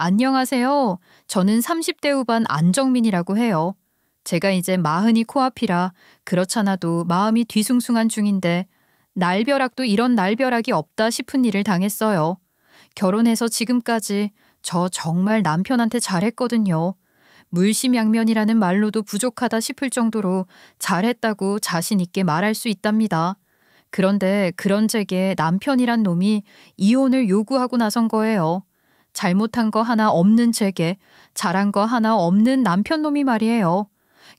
안녕하세요. 저는 30대 후반 안정민이라고 해요. 제가 이제 마흔이 코앞이라 그렇잖아도 마음이 뒤숭숭한 중인데 날벼락도 이런 날벼락이 없다 싶은 일을 당했어요. 결혼해서 지금까지 저 정말 남편한테 잘했거든요. 물심양면이라는 말로도 부족하다 싶을 정도로 잘했다고 자신 있게 말할 수 있답니다. 그런데 그런 제게 남편이란 놈이 이혼을 요구하고 나선 거예요. 잘못한 거 하나 없는 제게 잘한 거 하나 없는 남편 놈이 말이에요.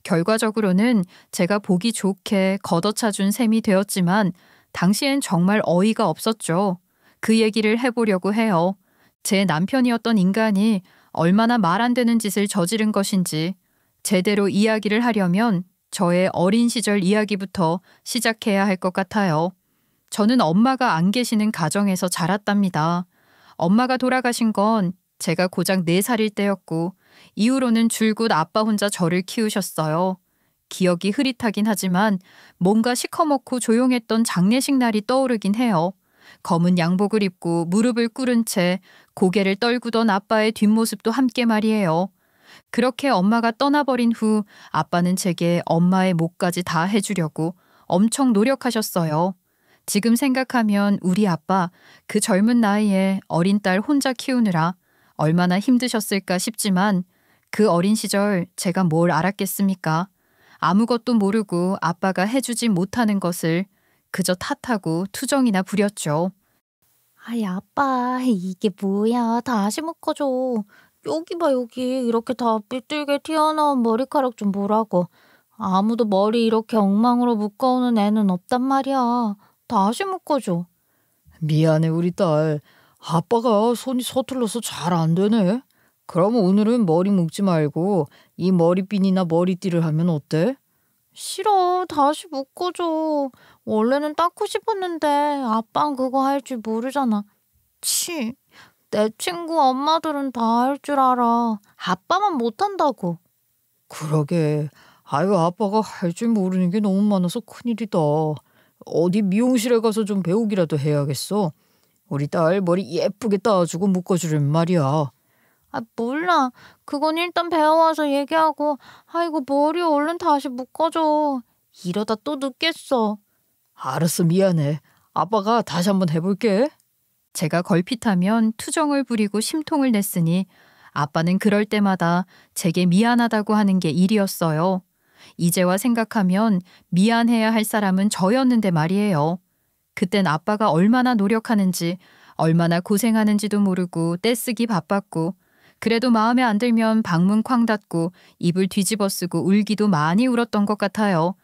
결과적으로는 제가 보기 좋게 걷어차준 셈이 되었지만 당시엔 정말 어이가 없었죠. 그 얘기를 해보려고 해요. 제 남편이었던 인간이 얼마나 말 안 되는 짓을 저지른 것인지 제대로 이야기를 하려면 저의 어린 시절 이야기부터 시작해야 할 것 같아요. 저는 엄마가 안 계시는 가정에서 자랐답니다. 엄마가 돌아가신 건 제가 고작 4살일 때였고 이후로는 줄곧 아빠 혼자 저를 키우셨어요. 기억이 흐릿하긴 하지만 뭔가 시커멓고 조용했던 장례식 날이 떠오르긴 해요. 검은 양복을 입고 무릎을 꿇은 채 고개를 떨구던 아빠의 뒷모습도 함께 말이에요. 그렇게 엄마가 떠나버린 후 아빠는 제게 엄마의 몫까지 다 해주려고 엄청 노력하셨어요. 지금 생각하면 우리 아빠 그 젊은 나이에 어린 딸 혼자 키우느라 얼마나 힘드셨을까 싶지만 그 어린 시절 제가 뭘 알았겠습니까? 아무것도 모르고 아빠가 해주지 못하는 것을 그저 탓하고 투정이나 부렸죠. 아이, 아빠, 이게 뭐야. 다시 묶어줘. 여기 봐, 여기. 이렇게 다 삐뚤게 튀어나온 머리카락 좀 보라고. 아무도 머리 이렇게 엉망으로 묶어오는 애는 없단 말이야. 다시 묶어줘. 미안해 우리 딸. 아빠가 손이 서툴러서 잘 안 되네. 그럼 오늘은 머리 묶지 말고 이 머리핀이나 머리띠를 하면 어때? 싫어. 다시 묶어줘. 원래는 닦고 싶었는데 아빠는 그거 할 줄 모르잖아. 치. 내 친구 엄마들은 다 할 줄 알아. 아빠만 못한다고. 그러게. 아유 아빠가 할 줄 모르는 게 너무 많아서 큰일이다. 어디 미용실에 가서 좀 배우기라도 해야겠어. 우리 딸 머리 예쁘게 따주고 묶어주려면 말이야. 아, 몰라. 그건 일단 배워와서 얘기하고, 아이고, 머리 얼른 다시 묶어줘. 이러다 또 늦겠어. 알았어 미안해. 아빠가 다시 한번 해볼게. 제가 걸핏하면 투정을 부리고 심통을 냈으니 아빠는 그럴 때마다 제게 미안하다고 하는 게 일이었어요. 이제와 생각하면 미안해야 할 사람은 저였는데 말이에요. 그땐 아빠가 얼마나 노력하는지 얼마나 고생하는지도 모르고 떼쓰기 바빴고 그래도 마음에 안 들면 방문 쾅 닫고 입을 뒤집어 쓰고 울기도 많이 울었던 것 같아요.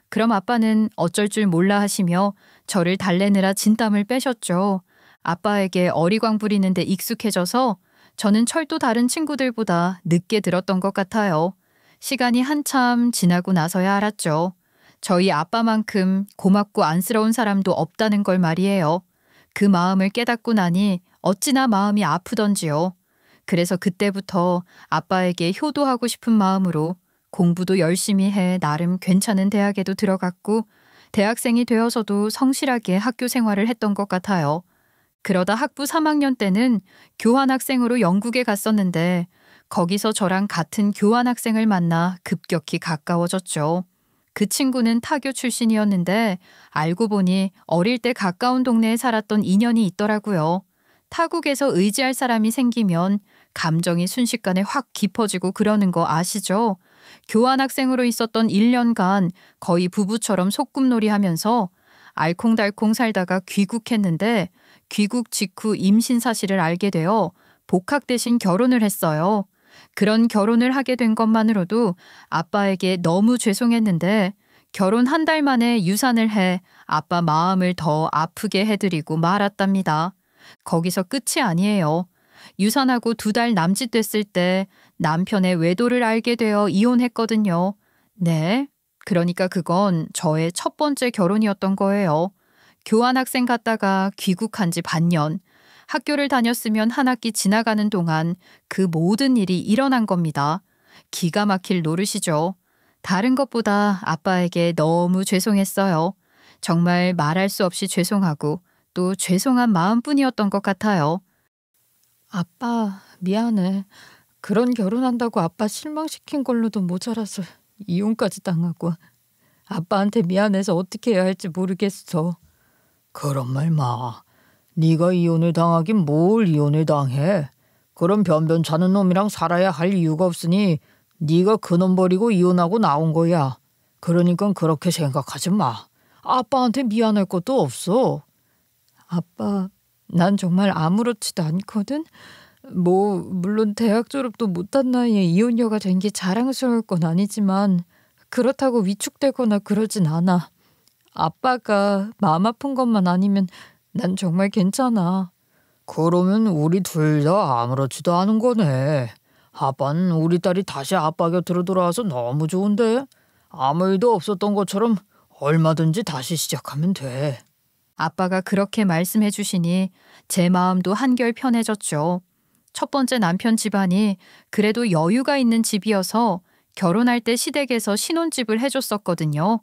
그럼 아빠는 어쩔 줄 몰라 하시며 저를 달래느라 진땀을 빼셨죠. 아빠에게 어리광 부리는데 익숙해져서 저는 철도 다른 친구들보다 늦게 들었던 것 같아요. 시간이 한참 지나고 나서야 알았죠. 저희 아빠만큼 고맙고 안쓰러운 사람도 없다는 걸 말이에요. 그 마음을 깨닫고 나니 어찌나 마음이 아프던지요. 그래서 그때부터 아빠에게 효도하고 싶은 마음으로 공부도 열심히 해 나름 괜찮은 대학에도 들어갔고 대학생이 되어서도 성실하게 학교 생활을 했던 것 같아요. 그러다 학부 3학년 때는 교환학생으로 영국에 갔었는데 거기서 저랑 같은 교환학생을 만나 급격히 가까워졌죠. 그 친구는 타교 출신이었는데 알고 보니 어릴 때 가까운 동네에 살았던 인연이 있더라고요. 타국에서 의지할 사람이 생기면 감정이 순식간에 확 깊어지고 그러는 거 아시죠? 교환학생으로 있었던 1년간 거의 부부처럼 소꿉놀이 하면서 알콩달콩 살다가 귀국했는데 귀국 직후 임신 사실을 알게 되어 복학 대신 결혼을 했어요. 그런 결혼을 하게 된 것만으로도 아빠에게 너무 죄송했는데 결혼 한 달 만에 유산을 해 아빠 마음을 더 아프게 해드리고 말았답니다. 거기서 끝이 아니에요. 유산하고 2달 남짓 됐을 때 남편의 외도를 알게 되어 이혼했거든요. 네, 그러니까 그건 저의 첫 번째 결혼이었던 거예요. 교환학생 갔다가 귀국한 지 반년, 학교를 다녔으면 한 학기 지나가는 동안 그 모든 일이 일어난 겁니다. 기가 막힐 노릇이죠. 다른 것보다 아빠에게 너무 죄송했어요. 정말 말할 수 없이 죄송하고 또 죄송한 마음뿐이었던 것 같아요. 아빠, 미안해. 그런 결혼한다고 아빠 실망시킨 걸로도 모자라서 이혼까지 당하고. 아빠한테 미안해서 어떻게 해야 할지 모르겠어. 그런 말 마. 네가 이혼을 당하긴 뭘 이혼을 당해. 그럼 변변찮은 놈이랑 살아야 할 이유가 없으니 네가 그놈 버리고 이혼하고 나온 거야. 그러니까 그렇게 생각하지 마. 아빠한테 미안할 것도 없어. 아빠, 난 정말 아무렇지도 않거든. 물론 대학 졸업도 못한 나이에 이혼녀가 된 게 자랑스러울 건 아니지만 그렇다고 위축되거나 그러진 않아. 아빠가 마음 아픈 것만 아니면 난 정말 괜찮아. 그러면 우리 둘 다 아무렇지도 않은 거네. 아빠는 우리 딸이 다시 아빠 곁으로 돌아와서 너무 좋은데? 아무 일도 없었던 것처럼 얼마든지 다시 시작하면 돼. 아빠가 그렇게 말씀해 주시니 제 마음도 한결 편해졌죠. 첫 번째 남편 집안이 그래도 여유가 있는 집이어서 결혼할 때 시댁에서 신혼집을 해줬었거든요.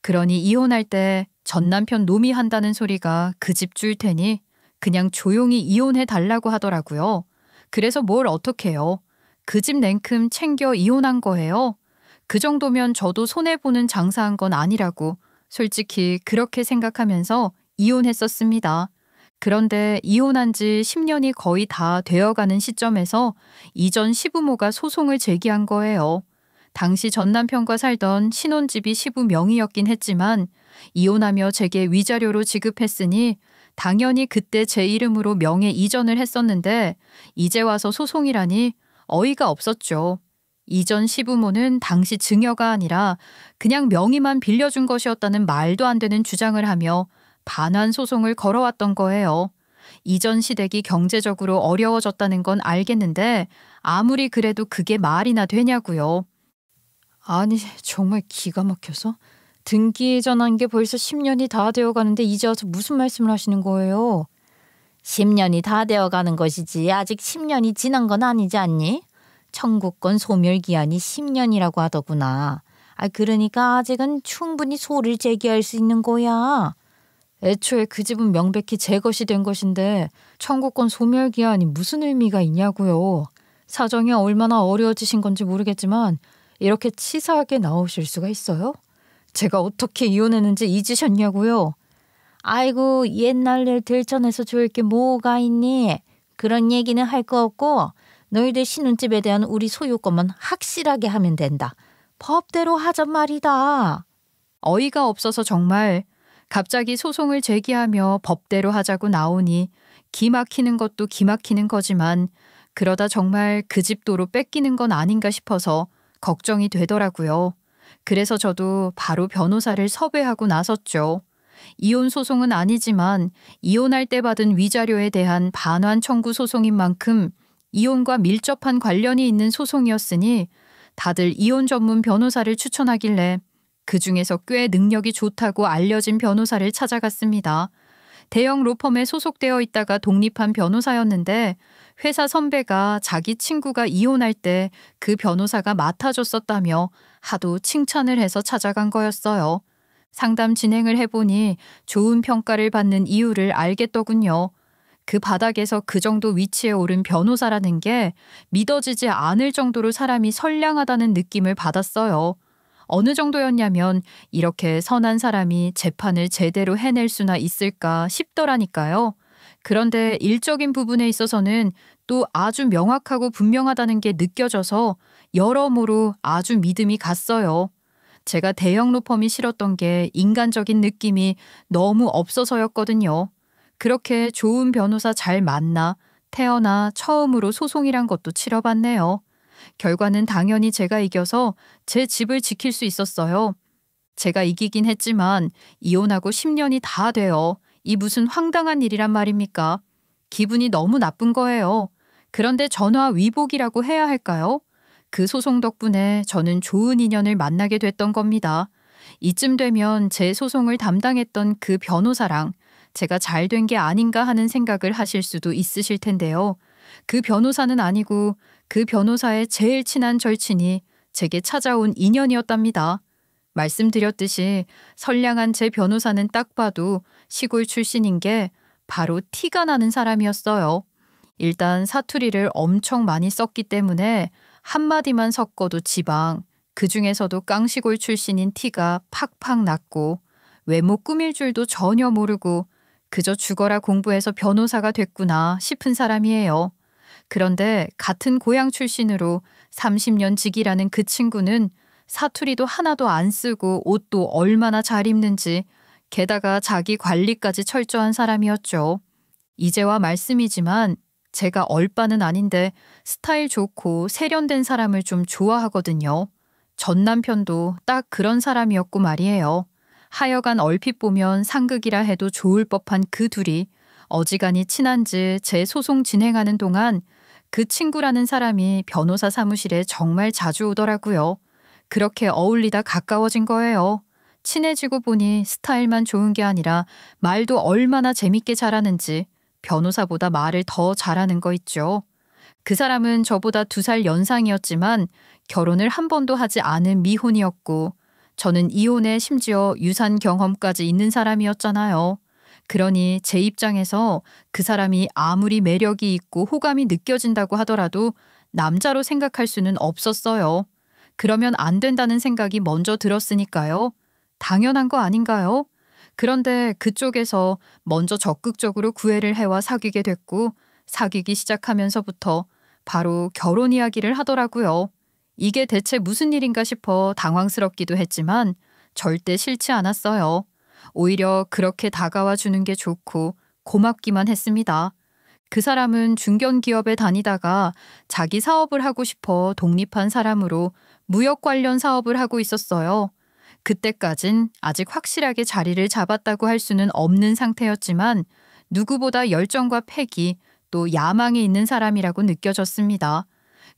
그러니 이혼할 때 전 남편 노미한다는 소리가 그 집 줄 테니 그냥 조용히 이혼해 달라고 하더라고요. 그래서 뭘 어떡해요. 그 집 냉큼 챙겨 이혼한 거예요. 그 정도면 저도 손해보는 장사한 건 아니라고 솔직히 그렇게 생각하면서 이혼했었습니다. 그런데 이혼한 지 10년이 거의 다 되어가는 시점에서 이전 시부모가 소송을 제기한 거예요. 당시 전 남편과 살던 신혼집이 시부 명의였긴 했지만 이혼하며 제게 위자료로 지급했으니 당연히 그때 제 이름으로 명예 이전을 했었는데 이제 와서 소송이라니 어이가 없었죠. 이전 시부모는 당시 증여가 아니라 그냥 명의만 빌려준 것이었다는 말도 안 되는 주장을 하며 반환 소송을 걸어왔던 거예요. 이전 시댁이 경제적으로 어려워졌다는 건 알겠는데 아무리 그래도 그게 말이나 되냐고요. 아니, 정말 기가 막혀서. 등기 이전한 게 벌써 10년이 다 되어가는데 이제 와서 무슨 말씀을 하시는 거예요? 10년이 다 되어가는 것이지 아직 10년이 지난 건 아니지 않니? 청구권 소멸 기한이 10년이라고 하더구나. 그러니까 아직은 충분히 소를 제기할 수 있는 거야. 애초에 그 집은 명백히 제 것이 된 것인데 청구권 소멸 기한이 무슨 의미가 있냐고요. 사정이 얼마나 어려워지신 건지 모르겠지만 이렇게 치사하게 나오실 수가 있어요? 제가 어떻게 이혼했는지 잊으셨냐고요? 아이고 옛날 일 들춰내서 좋을 게 뭐가 있니? 그런 얘기는 할 거 없고 너희들 신혼집에 대한 우리 소유권만 확실하게 하면 된다. 법대로 하잔 말이다. 어이가 없어서 정말 갑자기 소송을 제기하며 법대로 하자고 나오니 기막히는 것도 기막히는 거지만 그러다 정말 그 집 도로 뺏기는 건 아닌가 싶어서 걱정이 되더라고요. 그래서 저도 바로 변호사를 섭외하고 나섰죠. 이혼 소송은 아니지만 이혼할 때 받은 위자료에 대한 반환 청구 소송인 만큼 이혼과 밀접한 관련이 있는 소송이었으니 다들 이혼 전문 변호사를 추천하길래 그중에서 꽤 능력이 좋다고 알려진 변호사를 찾아갔습니다. 대형 로펌에 소속되어 있다가 독립한 변호사였는데 회사 선배가 자기 친구가 이혼할 때 그 변호사가 맡아줬었다며 하도 칭찬을 해서 찾아간 거였어요. 상담 진행을 해보니 좋은 평가를 받는 이유를 알겠더군요. 그 바닥에서 그 정도 위치에 오른 변호사라는 게 믿어지지 않을 정도로 사람이 선량하다는 느낌을 받았어요. 어느 정도였냐면 이렇게 선한 사람이 재판을 제대로 해낼 수나 있을까 싶더라니까요. 그런데 일적인 부분에 있어서는 또 아주 명확하고 분명하다는 게 느껴져서 여러모로 아주 믿음이 갔어요. 제가 대형 로펌이 싫었던 게 인간적인 느낌이 너무 없어서였거든요. 그렇게 좋은 변호사 잘 만나 태어나 처음으로 소송이란 것도 치러봤네요. 결과는 당연히 제가 이겨서 제 집을 지킬 수 있었어요. 제가 이기긴 했지만 이혼하고 10년이 다 돼요. 이 무슨 황당한 일이란 말입니까? 기분이 너무 나쁜 거예요. 그런데 전화 위복이라고 해야 할까요? 그 소송 덕분에 저는 좋은 인연을 만나게 됐던 겁니다. 이쯤 되면 제 소송을 담당했던 그 변호사랑 제가 잘 된 게 아닌가 하는 생각을 하실 수도 있으실 텐데요. 그 변호사는 아니고 그 변호사의 제일 친한 절친이 제게 찾아온 인연이었답니다. 말씀드렸듯이 선량한 제 변호사는 딱 봐도 시골 출신인 게 바로 티가 나는 사람이었어요. 일단 사투리를 엄청 많이 썼기 때문에 한마디만 섞어도 지방, 그 중에서도 깡시골 출신인 티가 팍팍 났고 외모 꾸밀 줄도 전혀 모르고 그저 죽어라 공부해서 변호사가 됐구나 싶은 사람이에요. 그런데 같은 고향 출신으로 30년 직이라는 그 친구는 사투리도 하나도 안 쓰고 옷도 얼마나 잘 입는지 게다가 자기 관리까지 철저한 사람이었죠. 이제와 말씀이지만 제가 얼빠는 아닌데 스타일 좋고 세련된 사람을 좀 좋아하거든요. 전 남편도 딱 그런 사람이었고 말이에요. 하여간 얼핏 보면 상극이라 해도 좋을 법한 그 둘이 어지간히 친한지 제 소송 진행하는 동안 그 친구라는 사람이 변호사 사무실에 정말 자주 오더라고요. 그렇게 어울리다 가까워진 거예요. 친해지고 보니 스타일만 좋은 게 아니라 말도 얼마나 재밌게 잘하는지 변호사보다 말을 더 잘하는 거 있죠. 그 사람은 저보다 2살 연상이었지만 결혼을 한 번도 하지 않은 미혼이었고 저는 이혼에 심지어 유산 경험까지 있는 사람이었잖아요. 그러니 제 입장에서 그 사람이 아무리 매력이 있고 호감이 느껴진다고 하더라도 남자로 생각할 수는 없었어요. 그러면 안 된다는 생각이 먼저 들었으니까요. 당연한 거 아닌가요? 그런데 그쪽에서 먼저 적극적으로 구애를 해와 사귀게 됐고 사귀기 시작하면서부터 바로 결혼 이야기를 하더라고요. 이게 대체 무슨 일인가 싶어 당황스럽기도 했지만 절대 싫지 않았어요. 오히려 그렇게 다가와 주는 게 좋고 고맙기만 했습니다. 그 사람은 중견기업에 다니다가 자기 사업을 하고 싶어 독립한 사람으로 무역 관련 사업을 하고 있었어요. 그때까진 아직 확실하게 자리를 잡았다고 할 수는 없는 상태였지만 누구보다 열정과 패기 또 야망이 있는 사람이라고 느껴졌습니다.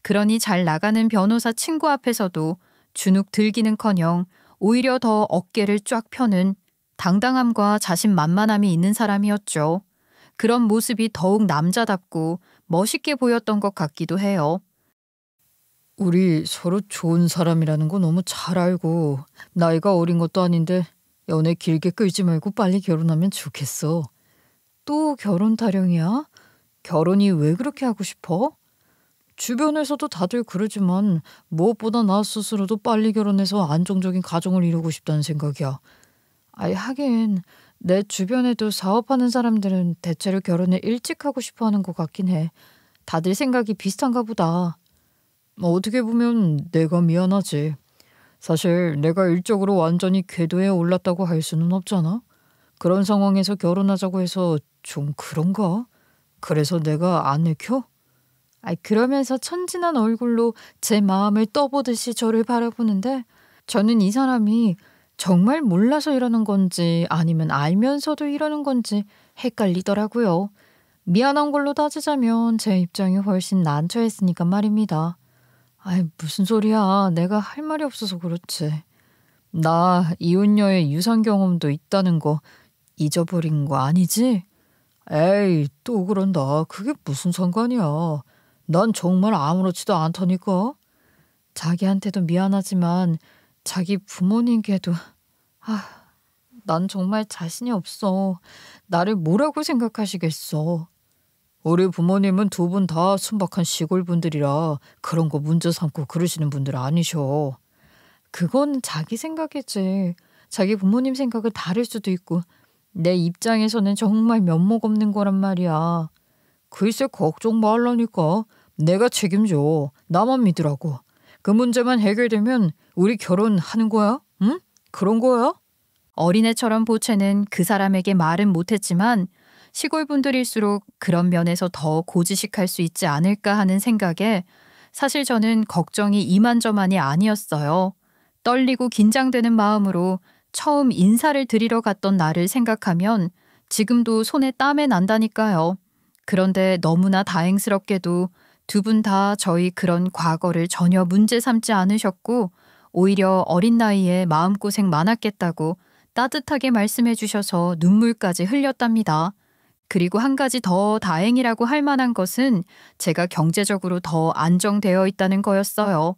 그러니 잘 나가는 변호사 친구 앞에서도 주눅 들기는커녕 오히려 더 어깨를 쫙 펴는 당당함과 자신만만함이 있는 사람이었죠. 그런 모습이 더욱 남자답고 멋있게 보였던 것 같기도 해요. 우리 서로 좋은 사람이라는 거 너무 잘 알고 나이가 어린 것도 아닌데 연애 길게 끌지 말고 빨리 결혼하면 좋겠어. 또 결혼 타령이야? 결혼이 왜 그렇게 하고 싶어? 주변에서도 다들 그러지만 무엇보다 나 스스로도 빨리 결혼해서 안정적인 가정을 이루고 싶다는 생각이야. 아이 하긴 내 주변에도 사업하는 사람들은 대체로 결혼을 일찍 하고 싶어 하는 것 같긴 해. 다들 생각이 비슷한가 보다. 어떻게 보면 내가 미안하지. 사실 내가 일적으로 완전히 궤도에 올랐다고 할 수는 없잖아. 그런 상황에서 결혼하자고 해서 좀 그런가? 그래서 내가 안 읽혀? 그러면서 천진한 얼굴로 제 마음을 떠보듯이 저를 바라보는데 저는 이 사람이 정말 몰라서 이러는 건지 아니면 알면서도 이러는 건지 헷갈리더라고요. 미안한 걸로 따지자면 제 입장이 훨씬 난처했으니까 말입니다. 무슨 소리야. 내가 할 말이 없어서 그렇지. 나 이혼녀의 유산 경험도 있다는 거 잊어버린 거 아니지? 에이, 또 그런다. 그게 무슨 상관이야. 난 정말 아무렇지도 않다니까. 자기한테도 미안하지만 자기 부모님께도 난 정말 자신이 없어. 나를 뭐라고 생각하시겠어. 우리 부모님은 2분 다 순박한 시골 분들이라 그런 거 문제 삼고 그러시는 분들 아니셔. 그건 자기 생각이지. 자기 부모님 생각은 다를 수도 있고 내 입장에서는 정말 면목 없는 거란 말이야. 글쎄 걱정 말라니까. 내가 책임져. 나만 믿으라고. 그 문제만 해결되면 우리 결혼하는 거야? 응? 그런 거야? 어린애처럼 보채는 그 사람에게 말은 못했지만 시골 분들일수록 그런 면에서 더 고지식할 수 있지 않을까 하는 생각에 사실 저는 걱정이 이만저만이 아니었어요. 떨리고 긴장되는 마음으로 처음 인사를 드리러 갔던 날을 생각하면 지금도 손에 땀이 난다니까요. 그런데 너무나 다행스럽게도 2분 다 저희 그런 과거를 전혀 문제 삼지 않으셨고 오히려 어린 나이에 마음고생 많았겠다고 따뜻하게 말씀해 주셔서 눈물까지 흘렸답니다. 그리고 한 가지 더 다행이라고 할 만한 것은 제가 경제적으로 더 안정되어 있다는 거였어요.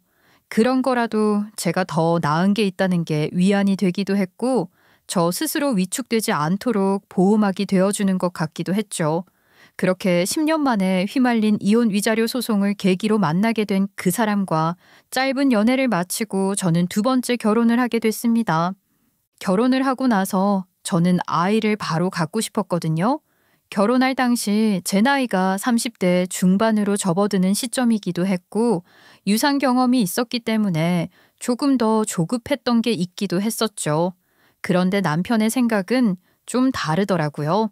그런 거라도 제가 더 나은 게 있다는 게 위안이 되기도 했고 저 스스로 위축되지 않도록 보호막이 되어주는 것 같기도 했죠. 그렇게 10년 만에 휘말린 이혼 위자료 소송을 계기로 만나게 된 그 사람과 짧은 연애를 마치고 저는 두 번째 결혼을 하게 됐습니다. 결혼을 하고 나서 저는 아이를 바로 갖고 싶었거든요. 결혼할 당시 제 나이가 30대 중반으로 접어드는 시점이기도 했고 유산 경험이 있었기 때문에 조금 더 조급했던 게 있기도 했었죠. 그런데 남편의 생각은 좀 다르더라고요.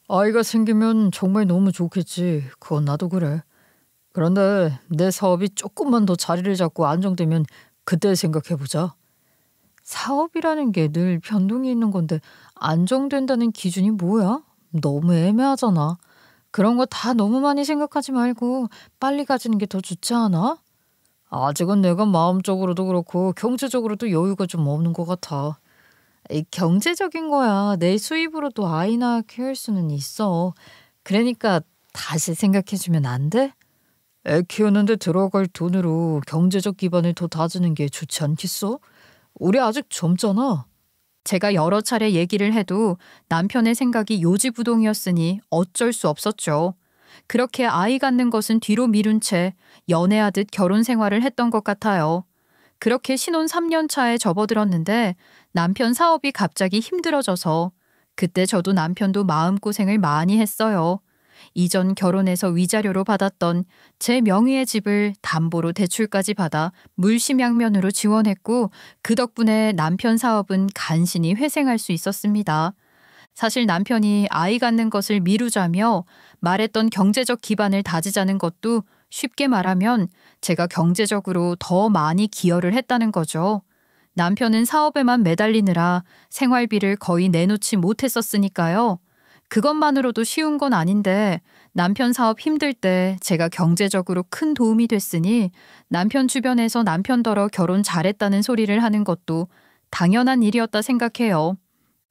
아이가 생기면 정말 너무 좋겠지. 그건 나도 그래. 그런데 내 사업이 조금만 더 자리를 잡고 안정되면 그때 생각해보자. 사업이라는 게 늘 변동이 있는 건데 안정된다는 기준이 뭐야? 너무 애매하잖아. 그런 거 다 너무 많이 생각하지 말고 빨리 가지는 게 더 좋지 않아? 아직은 내가 마음적으로도 그렇고 경제적으로도 여유가 좀 없는 것 같아. 이 경제적인 거야. 내 수입으로도 아이나 키울 수는 있어. 그러니까 다시 생각해주면 안 돼? 애 키우는데 들어갈 돈으로 경제적 기반을 더 다지는 게 좋지 않겠어? 우리 아직 젊잖아. 제가 여러 차례 얘기를 해도 남편의 생각이 요지부동이었으니 어쩔 수 없었죠. 그렇게 아이 갖는 것은 뒤로 미룬 채 연애하듯 결혼 생활을 했던 것 같아요. 그렇게 신혼 3년 차에 접어들었는데 남편 사업이 갑자기 힘들어져서 그때 저도 남편도 마음고생을 많이 했어요. 이전 결혼해서 위자료로 받았던 제 명의의 집을 담보로 대출까지 받아 물심양면으로 지원했고 그 덕분에 남편 사업은 간신히 회생할 수 있었습니다. 사실 남편이 아이 갖는 것을 미루자며 말했던 경제적 기반을 다지자는 것도 쉽게 말하면 제가 경제적으로 더 많이 기여를 했다는 거죠. 남편은 사업에만 매달리느라 생활비를 거의 내놓지 못했었으니까요. 그것만으로도 쉬운 건 아닌데 남편 사업 힘들 때 제가 경제적으로 큰 도움이 됐으니 남편 주변에서 남편더러 결혼 잘했다는 소리를 하는 것도 당연한 일이었다 생각해요.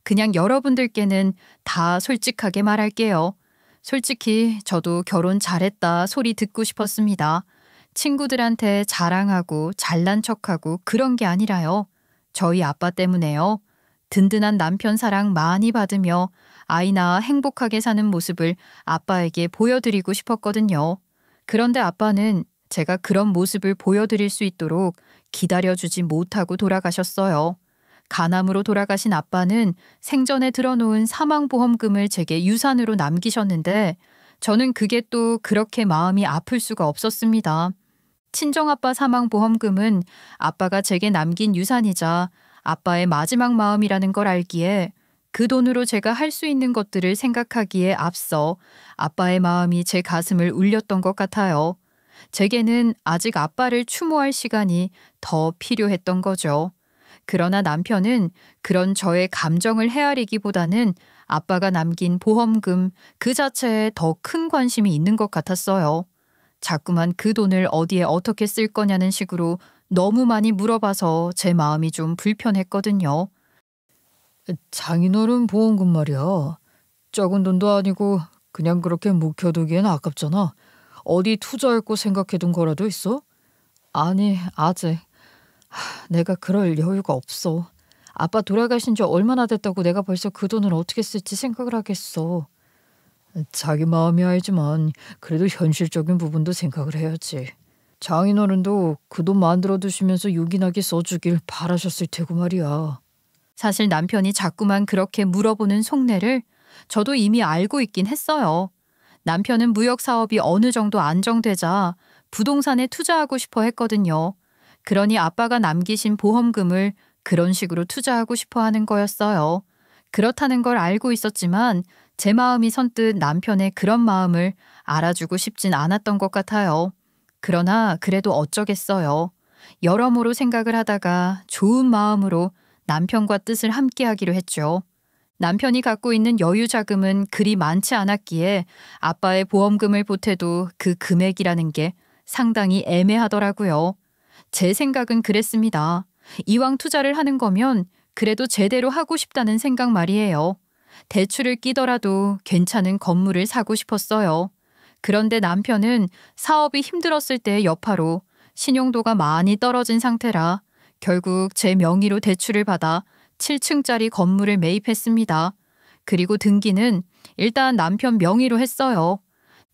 그냥 여러분들께는 다 솔직하게 말할게요. 솔직히 저도 결혼 잘했다 소리 듣고 싶었습니다. 친구들한테 자랑하고 잘난 척하고 그런 게 아니라요. 저희 아빠 때문에요. 든든한 남편 사랑 많이 받으며 아이 낳아 행복하게 사는 모습을 아빠에게 보여드리고 싶었거든요. 그런데 아빠는 제가 그런 모습을 보여드릴 수 있도록 기다려주지 못하고 돌아가셨어요. 간암으로 돌아가신 아빠는 생전에 들어놓은 사망보험금을 제게 유산으로 남기셨는데 저는 그게 또 그렇게 마음이 아플 수가 없었습니다. 친정아빠 사망보험금은 아빠가 제게 남긴 유산이자 아빠의 마지막 마음이라는 걸 알기에 그 돈으로 제가 할 수 있는 것들을 생각하기에 앞서 아빠의 마음이 제 가슴을 울렸던 것 같아요. 제게는 아직 아빠를 추모할 시간이 더 필요했던 거죠. 그러나 남편은 그런 저의 감정을 헤아리기보다는 아빠가 남긴 보험금 그 자체에 더 큰 관심이 있는 것 같았어요. 자꾸만 그 돈을 어디에 어떻게 쓸 거냐는 식으로 너무 많이 물어봐서 제 마음이 좀 불편했거든요. 장인어른 보험금 말이야. 적은 돈도 아니고 그냥 그렇게 묵혀두기엔 아깝잖아. 어디 투자할 거 생각해둔 거라도 있어? 아니, 아직. 내가 그럴 여유가 없어. 아빠 돌아가신 지 얼마나 됐다고 내가 벌써 그 돈을 어떻게 쓸지 생각을 하겠어. 자기 마음이 알지만 그래도 현실적인 부분도 생각을 해야지. 장인어른도 그 돈 만들어 두시면서 유기나게 써주길 바라셨을 테고 말이야. 사실 남편이 자꾸만 그렇게 물어보는 속내를 저도 이미 알고 있긴 했어요. 남편은 무역 사업이 어느 정도 안정되자 부동산에 투자하고 싶어 했거든요. 그러니 아빠가 남기신 보험금을 그런 식으로 투자하고 싶어 하는 거였어요. 그렇다는 걸 알고 있었지만 제 마음이 선뜻 남편의 그런 마음을 알아주고 싶진 않았던 것 같아요. 그러나 그래도 어쩌겠어요. 여러모로 생각을 하다가 좋은 마음으로 남편과 뜻을 함께 하기로 했죠. 남편이 갖고 있는 여유 자금은 그리 많지 않았기에 아빠의 보험금을 보태도 그 금액이라는 게 상당히 애매하더라고요. 제 생각은 그랬습니다. 이왕 투자를 하는 거면 그래도 제대로 하고 싶다는 생각 말이에요. 대출을 끼더라도 괜찮은 건물을 사고 싶었어요. 그런데 남편은 사업이 힘들었을 때의 여파로 신용도가 많이 떨어진 상태라 결국 제 명의로 대출을 받아 7층짜리 건물을 매입했습니다. 그리고 등기는 일단 남편 명의로 했어요.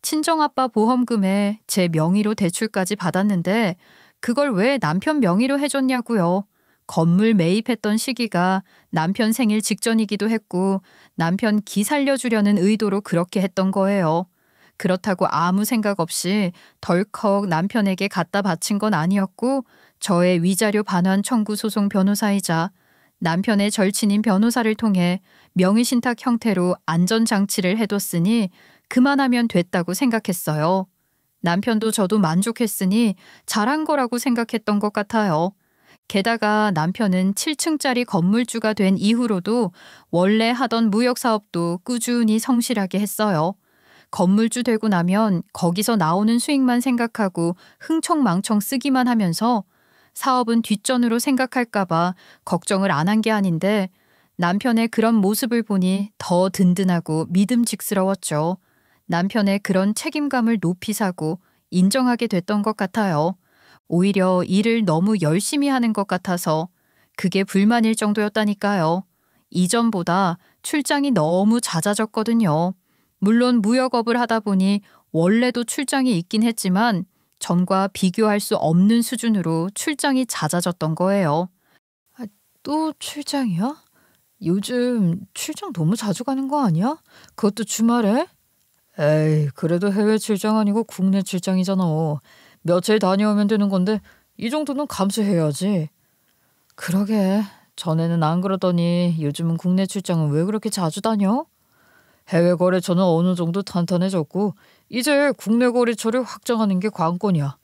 친정아빠 보험금에 제 명의로 대출까지 받았는데 그걸 왜 남편 명의로 해줬냐고요. 건물 매입했던 시기가 남편 생일 직전이기도 했고 남편 기 살려주려는 의도로 그렇게 했던 거예요. 그렇다고 아무 생각 없이 덜컥 남편에게 갖다 바친 건 아니었고 저의 위자료 반환 청구 소송 변호사이자 남편의 절친인 변호사를 통해 명의신탁 형태로 안전장치를 해뒀으니 그만하면 됐다고 생각했어요. 남편도 저도 만족했으니 잘한 거라고 생각했던 것 같아요. 게다가 남편은 7층짜리 건물주가 된 이후로도 원래 하던 무역사업도 꾸준히 성실하게 했어요. 건물주 되고 나면 거기서 나오는 수익만 생각하고 흥청망청 쓰기만 하면서 사업은 뒷전으로 생각할까봐 걱정을 안 한 게 아닌데 남편의 그런 모습을 보니 더 든든하고 믿음직스러웠죠. 남편의 그런 책임감을 높이 사고 인정하게 됐던 것 같아요. 오히려 일을 너무 열심히 하는 것 같아서 그게 불만일 정도였다니까요. 이전보다 출장이 너무 잦아졌거든요. 물론 무역업을 하다 보니 원래도 출장이 있긴 했지만 전과 비교할 수 없는 수준으로 출장이 잦아졌던 거예요. 또 출장이야? 요즘 출장 너무 자주 가는 거 아니야? 그것도 주말에? 에이, 그래도 해외 출장 아니고 국내 출장이잖아. 며칠 다녀오면 되는 건데 이 정도는 감수해야지. 그러게, 전에는 안 그러더니 요즘은 국내 출장은 왜 그렇게 자주 다녀? 해외 거래처는 어느 정도 탄탄해졌고 이제 국내 거래처를 확장하는 게 관건이야.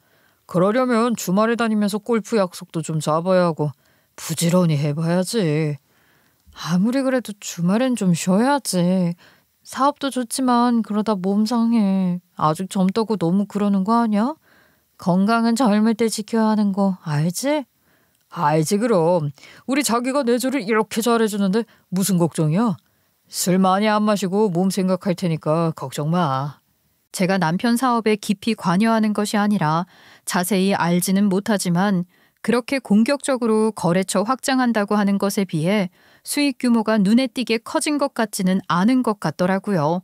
그러려면 주말에 다니면서 골프 약속도 좀 잡아야 하고 부지런히 해봐야지. 아무리 그래도 주말엔 좀 쉬어야지. 사업도 좋지만 그러다 몸 상해. 아직 젊다고 너무 그러는 거 아니야? 건강은 젊을 때 지켜야 하는 거 알지? 알지 그럼. 우리 자기가 내조를 이렇게 잘해주는데 무슨 걱정이야? 술 많이 안 마시고 몸 생각할 테니까 걱정 마. 제가 남편 사업에 깊이 관여하는 것이 아니라 자세히 알지는 못하지만 그렇게 공격적으로 거래처 확장한다고 하는 것에 비해 수익 규모가 눈에 띄게 커진 것 같지는 않은 것 같더라고요.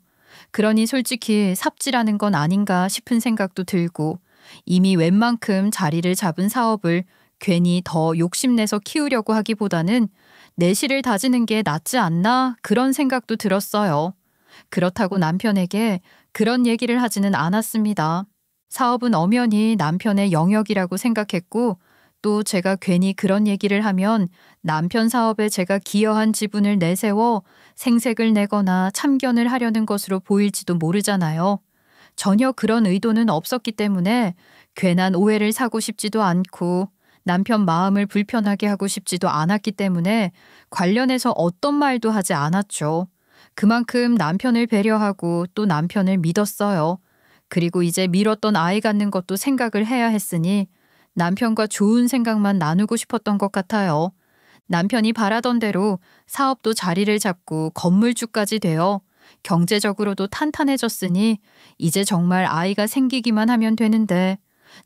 그러니 솔직히 삽질하는 건 아닌가 싶은 생각도 들고 이미 웬만큼 자리를 잡은 사업을 괜히 더 욕심내서 키우려고 하기보다는 내실을 다지는 게 낫지 않나 그런 생각도 들었어요. 그렇다고 남편에게 그런 얘기를 하지는 않았습니다. 사업은 엄연히 남편의 영역이라고 생각했고 또 제가 괜히 그런 얘기를 하면 남편 사업에 제가 기여한 지분을 내세워 생색을 내거나 참견을 하려는 것으로 보일지도 모르잖아요. 전혀 그런 의도는 없었기 때문에 괜한 오해를 사고 싶지도 않고 남편 마음을 불편하게 하고 싶지도 않았기 때문에 관련해서 어떤 말도 하지 않았죠. 그만큼 남편을 배려하고 또 남편을 믿었어요. 그리고 이제 미뤘던 아이 갖는 것도 생각을 해야 했으니 남편과 좋은 생각만 나누고 싶었던 것 같아요. 남편이 바라던 대로 사업도 자리를 잡고 건물주까지 되어 경제적으로도 탄탄해졌으니 이제 정말 아이가 생기기만 하면 되는데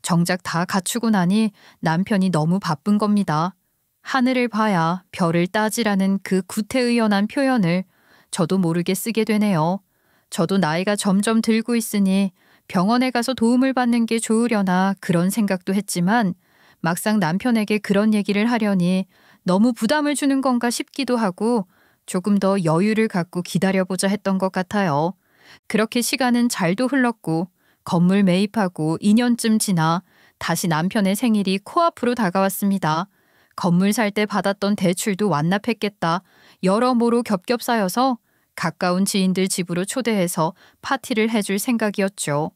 정작 다 갖추고 나니 남편이 너무 바쁜 겁니다. 하늘을 봐야 별을 따지라는 그 구태의연한 표현을 저도 모르게 쓰게 되네요. 저도 나이가 점점 들고 있으니 병원에 가서 도움을 받는 게 좋으려나 그런 생각도 했지만 막상 남편에게 그런 얘기를 하려니 너무 부담을 주는 건가 싶기도 하고 조금 더 여유를 갖고 기다려보자 했던 것 같아요. 그렇게 시간은 잘도 흘렀고 건물 매입하고 2년쯤 지나 다시 남편의 생일이 코앞으로 다가왔습니다. 건물 살 때 받았던 대출도 완납했겠다. 여러모로 겹겹 쌓여서 가까운 지인들 집으로 초대해서 파티를 해줄 생각이었죠.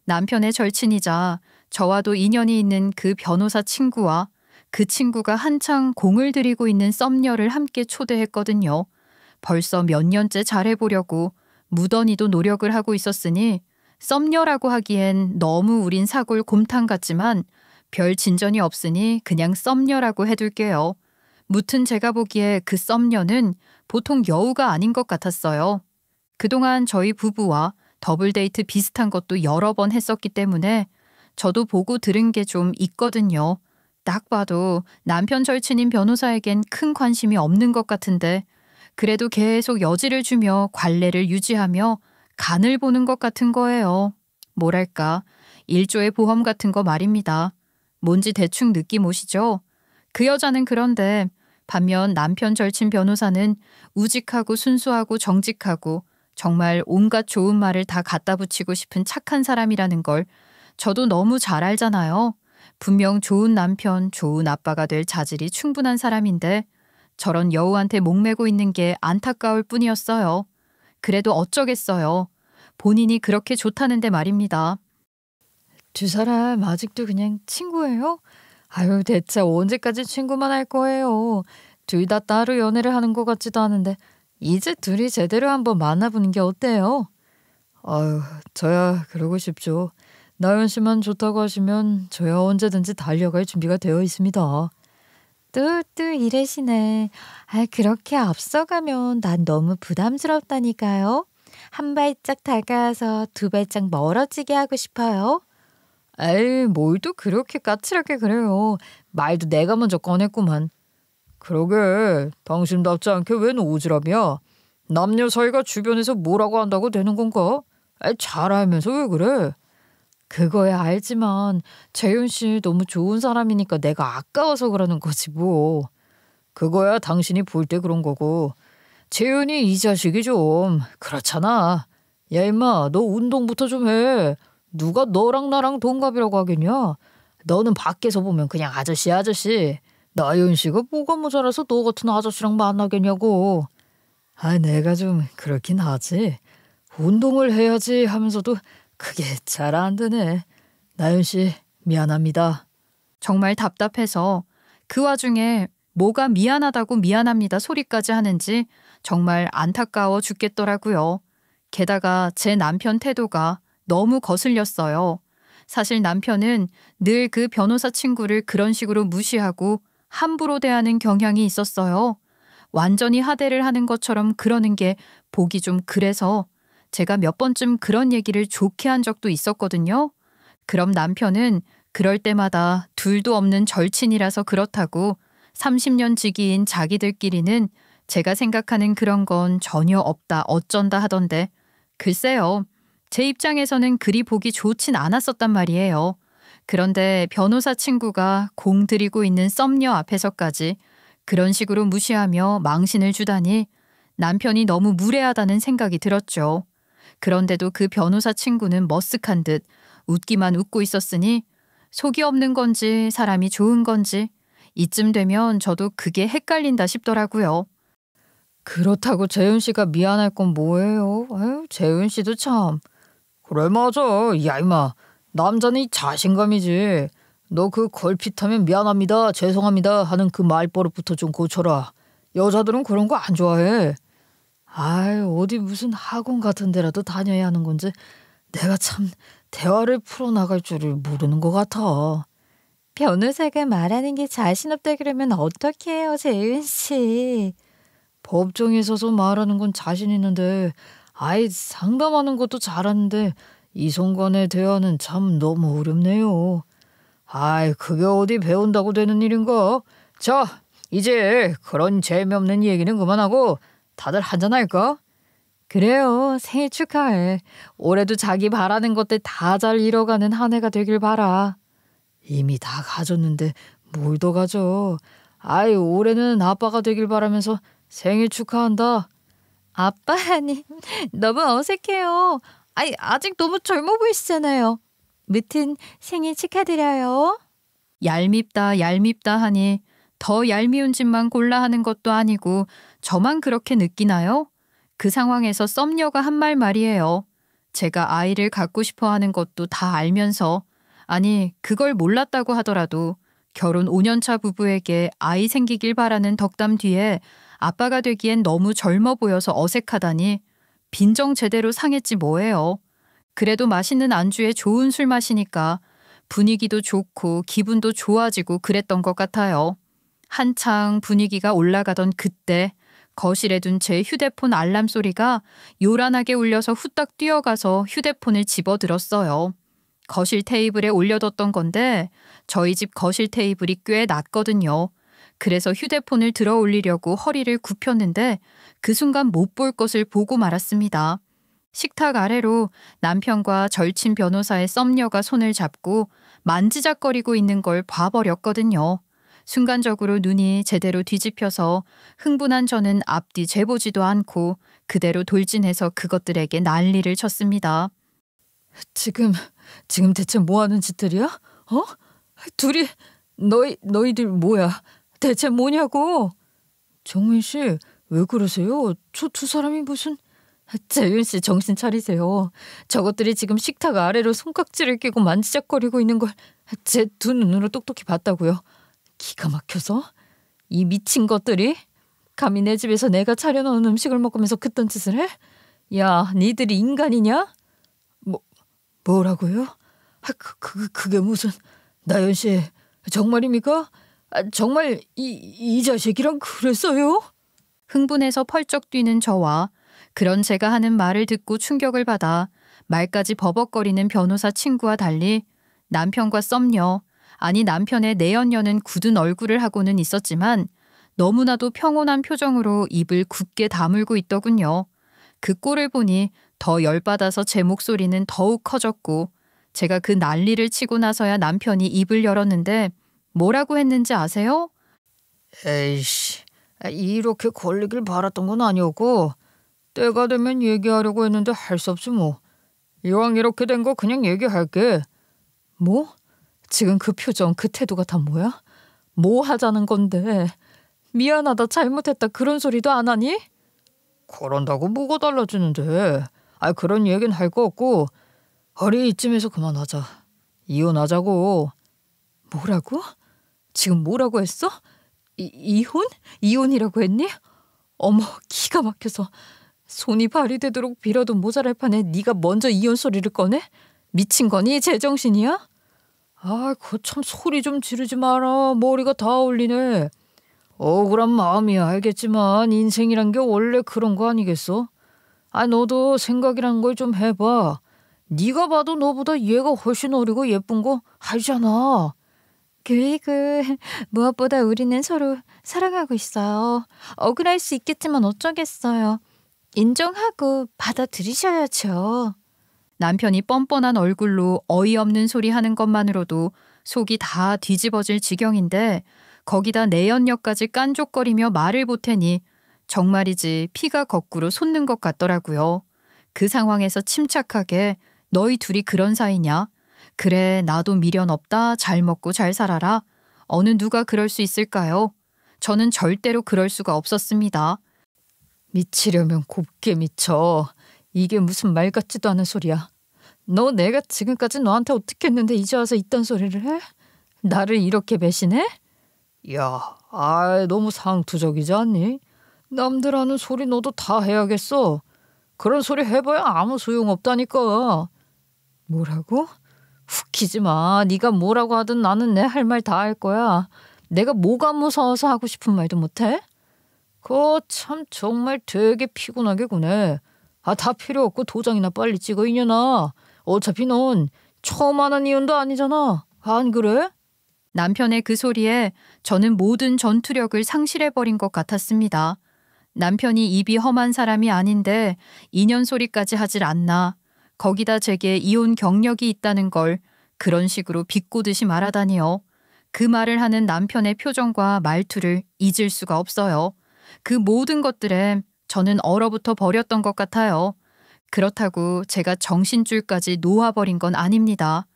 남편의 절친이자 저와도 인연이 있는 그 변호사 친구와 그 친구가 한창 공을 들이고 있는 썸녀를 함께 초대했거든요. 벌써 몇 년째 잘해보려고 무던히도 노력을 하고 있었으니 썸녀라고 하기엔 너무 우린 사골 곰탕 같지만 별 진전이 없으니 그냥 썸녀라고 해둘게요. 무튼 제가 보기에 그 썸녀는 보통 여우가 아닌 것 같았어요. 그동안 저희 부부와 더블데이트 비슷한 것도 여러 번 했었기 때문에 저도 보고 들은 게 좀 있거든요. 딱 봐도 남편 절친인 변호사에겐 큰 관심이 없는 것 같은데 그래도 계속 여지를 주며 관례를 유지하며 간을 보는 것 같은 거예요. 뭐랄까, 일조의 보험 같은 거 말입니다. 뭔지 대충 느낌 오시죠? 그 여자는 그런데 반면 남편 절친 변호사는 우직하고 순수하고 정직하고 정말 온갖 좋은 말을 다 갖다 붙이고 싶은 착한 사람이라는 걸 저도 너무 잘 알잖아요. 분명 좋은 남편, 좋은 아빠가 될 자질이 충분한 사람인데 저런 여우한테 목매고 있는 게 안타까울 뿐이었어요. 그래도 어쩌겠어요. 본인이 그렇게 좋다는데 말입니다. 두 사람 아직도 그냥 친구예요? 아유, 대체 언제까지 친구만 할 거예요? 둘 다 따로 연애를 하는 것 같지도 않은데 이제 둘이 제대로 한번 만나보는 게 어때요? 아유, 저야 그러고 싶죠. 나연 씨만 좋다고 하시면 저야 언제든지 달려갈 준비가 되어 있습니다. 또 이러시네. 그렇게 앞서가면 난 너무 부담스럽다니까요. 한 발짝 다가와서 두 발짝 멀어지게 하고 싶어요. 에이, 뭘 또 그렇게 까칠하게 그래요. 말도 내가 먼저 꺼냈구만. 그러게, 당신답지 않게 웬 오지랖이야? 남녀 사이가 주변에서 뭐라고 한다고 되는 건가? 잘 알면서 왜 그래? 그거야 알지만 재윤 씨 너무 좋은 사람이니까 내가 아까워서 그러는 거지 뭐. 그거야 당신이 볼 때 그런 거고. 재윤이 이 자식이 좀 그렇잖아. 야 임마, 너 운동부터 좀 해. 누가 너랑 나랑 동갑이라고 하겠냐? 너는 밖에서 보면 그냥 아저씨야 아저씨. 나연 씨가 뭐가 모자라서 너 같은 아저씨랑 만나겠냐고. 내가 좀 그렇긴 하지. 운동을 해야지 하면서도 그게 잘 안 되네. 나연 씨 미안합니다. 정말 답답해서 그 와중에 뭐가 미안하다고 미안합니다 소리까지 하는지 정말 안타까워 죽겠더라고요. 게다가 제 남편 태도가 너무 거슬렸어요. 사실 남편은 늘 그 변호사 친구를 그런 식으로 무시하고 함부로 대하는 경향이 있었어요. 완전히 하대를 하는 것처럼 그러는 게 보기 좀 그래서 제가 몇 번쯤 그런 얘기를 좋게 한 적도 있었거든요. 그럼 남편은 그럴 때마다 둘도 없는 절친이라서 그렇다고 30년 지기인 자기들끼리는 제가 생각하는 그런 건 전혀 없다 어쩐다 하던데 글쎄요. 제 입장에서는 그리 보기 좋진 않았었단 말이에요. 그런데 변호사 친구가 공 들이고 있는 썸녀 앞에서까지 그런 식으로 무시하며 망신을 주다니 남편이 너무 무례하다는 생각이 들었죠. 그런데도 그 변호사 친구는 머쓱한 듯 웃기만 웃고 있었으니 속이 없는 건지 사람이 좋은 건지 이쯤 되면 저도 그게 헷갈린다 싶더라고요. 그렇다고 재윤 씨가 미안할 건 뭐예요? 아유, 재윤 씨도 참. 그래 맞아. 야 임마, 남자는 이 자신감이지. 너 그 걸핏하면 미안합니다, 죄송합니다 하는 그 말버릇부터 좀 고쳐라. 여자들은 그런 거 안 좋아해. 아유, 어디 무슨 학원 같은 데라도 다녀야 하는 건지 내가 참 대화를 풀어나갈 줄을 모르는 것 같아. 변호사가 말하는 게 자신 없다 그러면 어떻게 해요, 재윤 씨? 법정에 서서 말하는 건 자신 있는데 상담하는 것도 잘하는데 이 순간의 대화는 참 너무 어렵네요. 그게 어디 배운다고 되는 일인가? 자, 이제 그런 재미없는 얘기는 그만하고 다들 한잔할까? 그래요. 생일 축하해. 올해도 자기 바라는 것들 다 잘 이뤄가는 한 해가 되길 바라. 이미 다 가졌는데 뭘 더 가져. 올해는 아빠가 되길 바라면서 생일 축하한다. 아빠라니 너무 어색해요. 아직 너무 젊어 보이시잖아요. 무튼 생일 축하드려요. 얄밉다 얄밉다 하니 더 얄미운 짓만 골라 하는 것도 아니고 저만 그렇게 느끼나요? 그 상황에서 썸녀가 한 말 말이에요. 제가 아이를 갖고 싶어 하는 것도 다 알면서 아니 그걸 몰랐다고 하더라도 결혼 5년차 부부에게 아이 생기길 바라는 덕담 뒤에 아빠가 되기엔 너무 젊어 보여서 어색하다니 빈정 제대로 상했지 뭐예요. 그래도 맛있는 안주에 좋은 술 마시니까 분위기도 좋고 기분도 좋아지고 그랬던 것 같아요. 한창 분위기가 올라가던 그때 거실에 둔 제 휴대폰 알람 소리가 요란하게 울려서 후딱 뛰어가서 휴대폰을 집어들었어요. 거실 테이블에 올려뒀던 건데 저희 집 거실 테이블이 꽤 낮거든요. 그래서 휴대폰을 들어 올리려고 허리를 굽혔는데 그 순간 못 볼 것을 보고 말았습니다. 식탁 아래로 남편과 절친 변호사의 썸녀가 손을 잡고 만지작거리고 있는 걸 봐버렸거든요. 순간적으로 눈이 제대로 뒤집혀서 흥분한 저는 앞뒤 재보지도 않고 그대로 돌진해서 그것들에게 난리를 쳤습니다. 지금 대체 뭐 하는 짓들이야? 어? 둘이 너희들 뭐야? 대체 뭐냐고? 정민 씨, 왜 그러세요? 저 두 사람이 무슨... 재윤 씨, 정신 차리세요. 저것들이 지금 식탁 아래로 손깍지를 끼고 만지작거리고 있는 걸 제 두 눈으로 똑똑히 봤다고요. 기가 막혀서? 이 미친 것들이? 감히 내 집에서 내가 차려놓은 음식을 먹으면서 그딴 짓을 해? 야, 니들이 인간이냐? 뭐라고요? 그게 무슨... 나연 씨, 정말입니까? 정말 이 자식이랑 그랬어요? 흥분해서 펄쩍 뛰는 저와 그런 제가 하는 말을 듣고 충격을 받아 말까지 버벅거리는 변호사 친구와 달리 남편과 썸녀, 아니 남편의 내연녀는 굳은 얼굴을 하고는 있었지만 너무나도 평온한 표정으로 입을 굳게 다물고 있더군요. 그 꼴을 보니 더 열받아서 제 목소리는 더욱 커졌고 제가 그 난리를 치고 나서야 남편이 입을 열었는데 뭐라고 했는지 아세요? 에이씨, 이렇게 걸리길 바랐던 건 아니었고 때가 되면 얘기하려고 했는데 할 수 없지 뭐. 이왕 이렇게 된 거 그냥 얘기할게. 뭐? 지금 그 표정, 그 태도가 다 뭐야? 뭐 하자는 건데? 미안하다, 잘못했다 그런 소리도 안 하니? 그런다고 뭐가 달라지는데. 그런 얘기는 할 거 없고 허리 이쯤에서 그만하자. 이혼하자고. 뭐라고? 지금 뭐라고 했어? 이혼? 이혼이라고 했니? 어머, 기가 막혀서 손이 발이 되도록 빌어도 모자랄 판에 네가 먼저 이혼 소리를 꺼내? 미친 거니? 제정신이야? 참 소리 좀 지르지 마라. 머리가 다 어울리네. 억울한 마음이야 알겠지만 인생이란 게 원래 그런 거 아니겠어? 너도 생각이란 걸 좀 해봐. 네가 봐도 너보다 얘가 훨씬 어리고 예쁜 거 알잖아. 그리고 무엇보다 우리는 서로 사랑하고 있어요. 억울할 수 있겠지만 어쩌겠어요. 인정하고 받아들이셔야죠. 남편이 뻔뻔한 얼굴로 어이없는 소리 하는 것만으로도 속이 다 뒤집어질 지경인데 거기다 내연녀까지 깐족거리며 말을 보태니 정말이지 피가 거꾸로 솟는 것 같더라고요. 그 상황에서 침착하게 너희 둘이 그런 사이냐? 그래 나도 미련 없다. 잘 먹고 잘 살아라. 어느 누가 그럴 수 있을까요? 저는 절대로 그럴 수가 없었습니다. 미치려면 곱게 미쳐. 이게 무슨 말 같지도 않은 소리야. 너 내가 지금까지 너한테 어떻게 했는데 이제 와서 이딴 소리를 해? 나를 이렇게 배신해? 야, 너무 상투적이지 않니? 남들 하는 소리 너도 다 해야겠어. 그런 소리 해봐야 아무 소용없다니까. 뭐라고? 웃기지 마. 네가 뭐라고 하든 나는 내 할 말 다 할 거야. 내가 뭐가 무서워서 하고 싶은 말도 못해? 그거 참 정말 되게 피곤하게 구네. 다 필요 없고 도장이나 빨리 찍어 이년아. 어차피 넌 처음 하는 이혼도 아니잖아. 안 그래? 남편의 그 소리에 저는 모든 전투력을 상실해버린 것 같았습니다. 남편이 입이 험한 사람이 아닌데 인연 소리까지 하질 않나. 거기다 제게 이혼 경력이 있다는 걸 그런 식으로 비꼬듯이 말하다니요. 그 말을 하는 남편의 표정과 말투를 잊을 수가 없어요. 그 모든 것들에 저는 얼어붙어 버렸던 것 같아요. 그렇다고 제가 정신줄까지 놓아버린 건 아닙니다.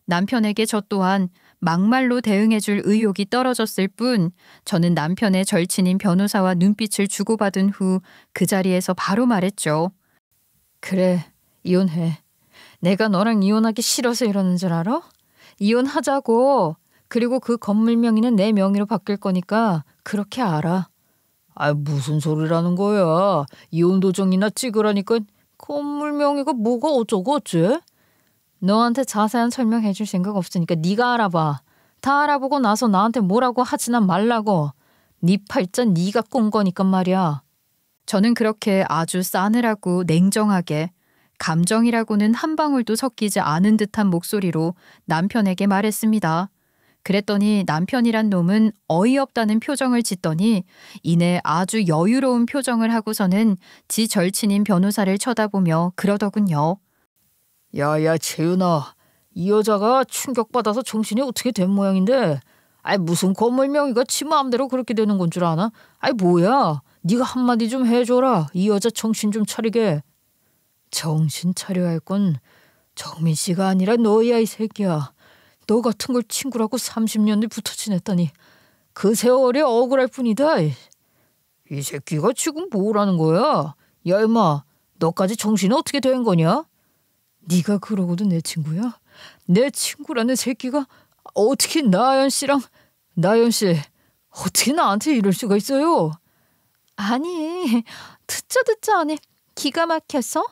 남편에게 저 또한 막말로 대응해줄 의욕이 떨어졌을 뿐 저는 남편의 절친인 변호사와 눈빛을 주고받은 후 그 자리에서 바로 말했죠. 그래, 이혼해. 내가 너랑 이혼하기 싫어서 이러는 줄 알아? 이혼하자고. 그리고 그 건물 명의는 내 명의로 바뀔 거니까 그렇게 알아. 무슨 소리라는 거야. 이혼 도정이나 찍으라니까. 건물 명의가 뭐가 어쩌고 어째? 너한테 자세한 설명해 줄 생각 없으니까 네가 알아봐. 다 알아보고 나서 나한테 뭐라고 하지나 말라고. 네 팔자 네가 꼰 거니까 말이야. 저는 그렇게 아주 싸늘하고 냉정하게 감정이라고는 한 방울도 섞이지 않은 듯한 목소리로 남편에게 말했습니다. 그랬더니 남편이란 놈은 어이없다는 표정을 짓더니 이내 아주 여유로운 표정을 하고서는 지 절친인 변호사를 쳐다보며 그러더군요. 야야 재윤아, 이 여자가 충격받아서 정신이 어떻게 된 모양인데 무슨 건물 명의가 지 마음대로 그렇게 되는 건 줄 아나? 뭐야, 네가 한마디 좀 해줘라. 이 여자 정신 좀 차리게. 정신 차려야 할 건 정민 씨가 아니라 너야 이 새끼야. 너 같은 걸 친구라고 30년을 붙어 지냈다니 그 세월에 억울할 뿐이다. 이 새끼가 지금 뭐라는 거야? 야 임마, 너까지 정신이 어떻게 된 거냐? 네가 그러고도 내 친구야? 내 친구라는 새끼가 어떻게 나연 씨 어떻게 나한테 이럴 수가 있어요? 아니, 듣자 하네. 기가 막혀서?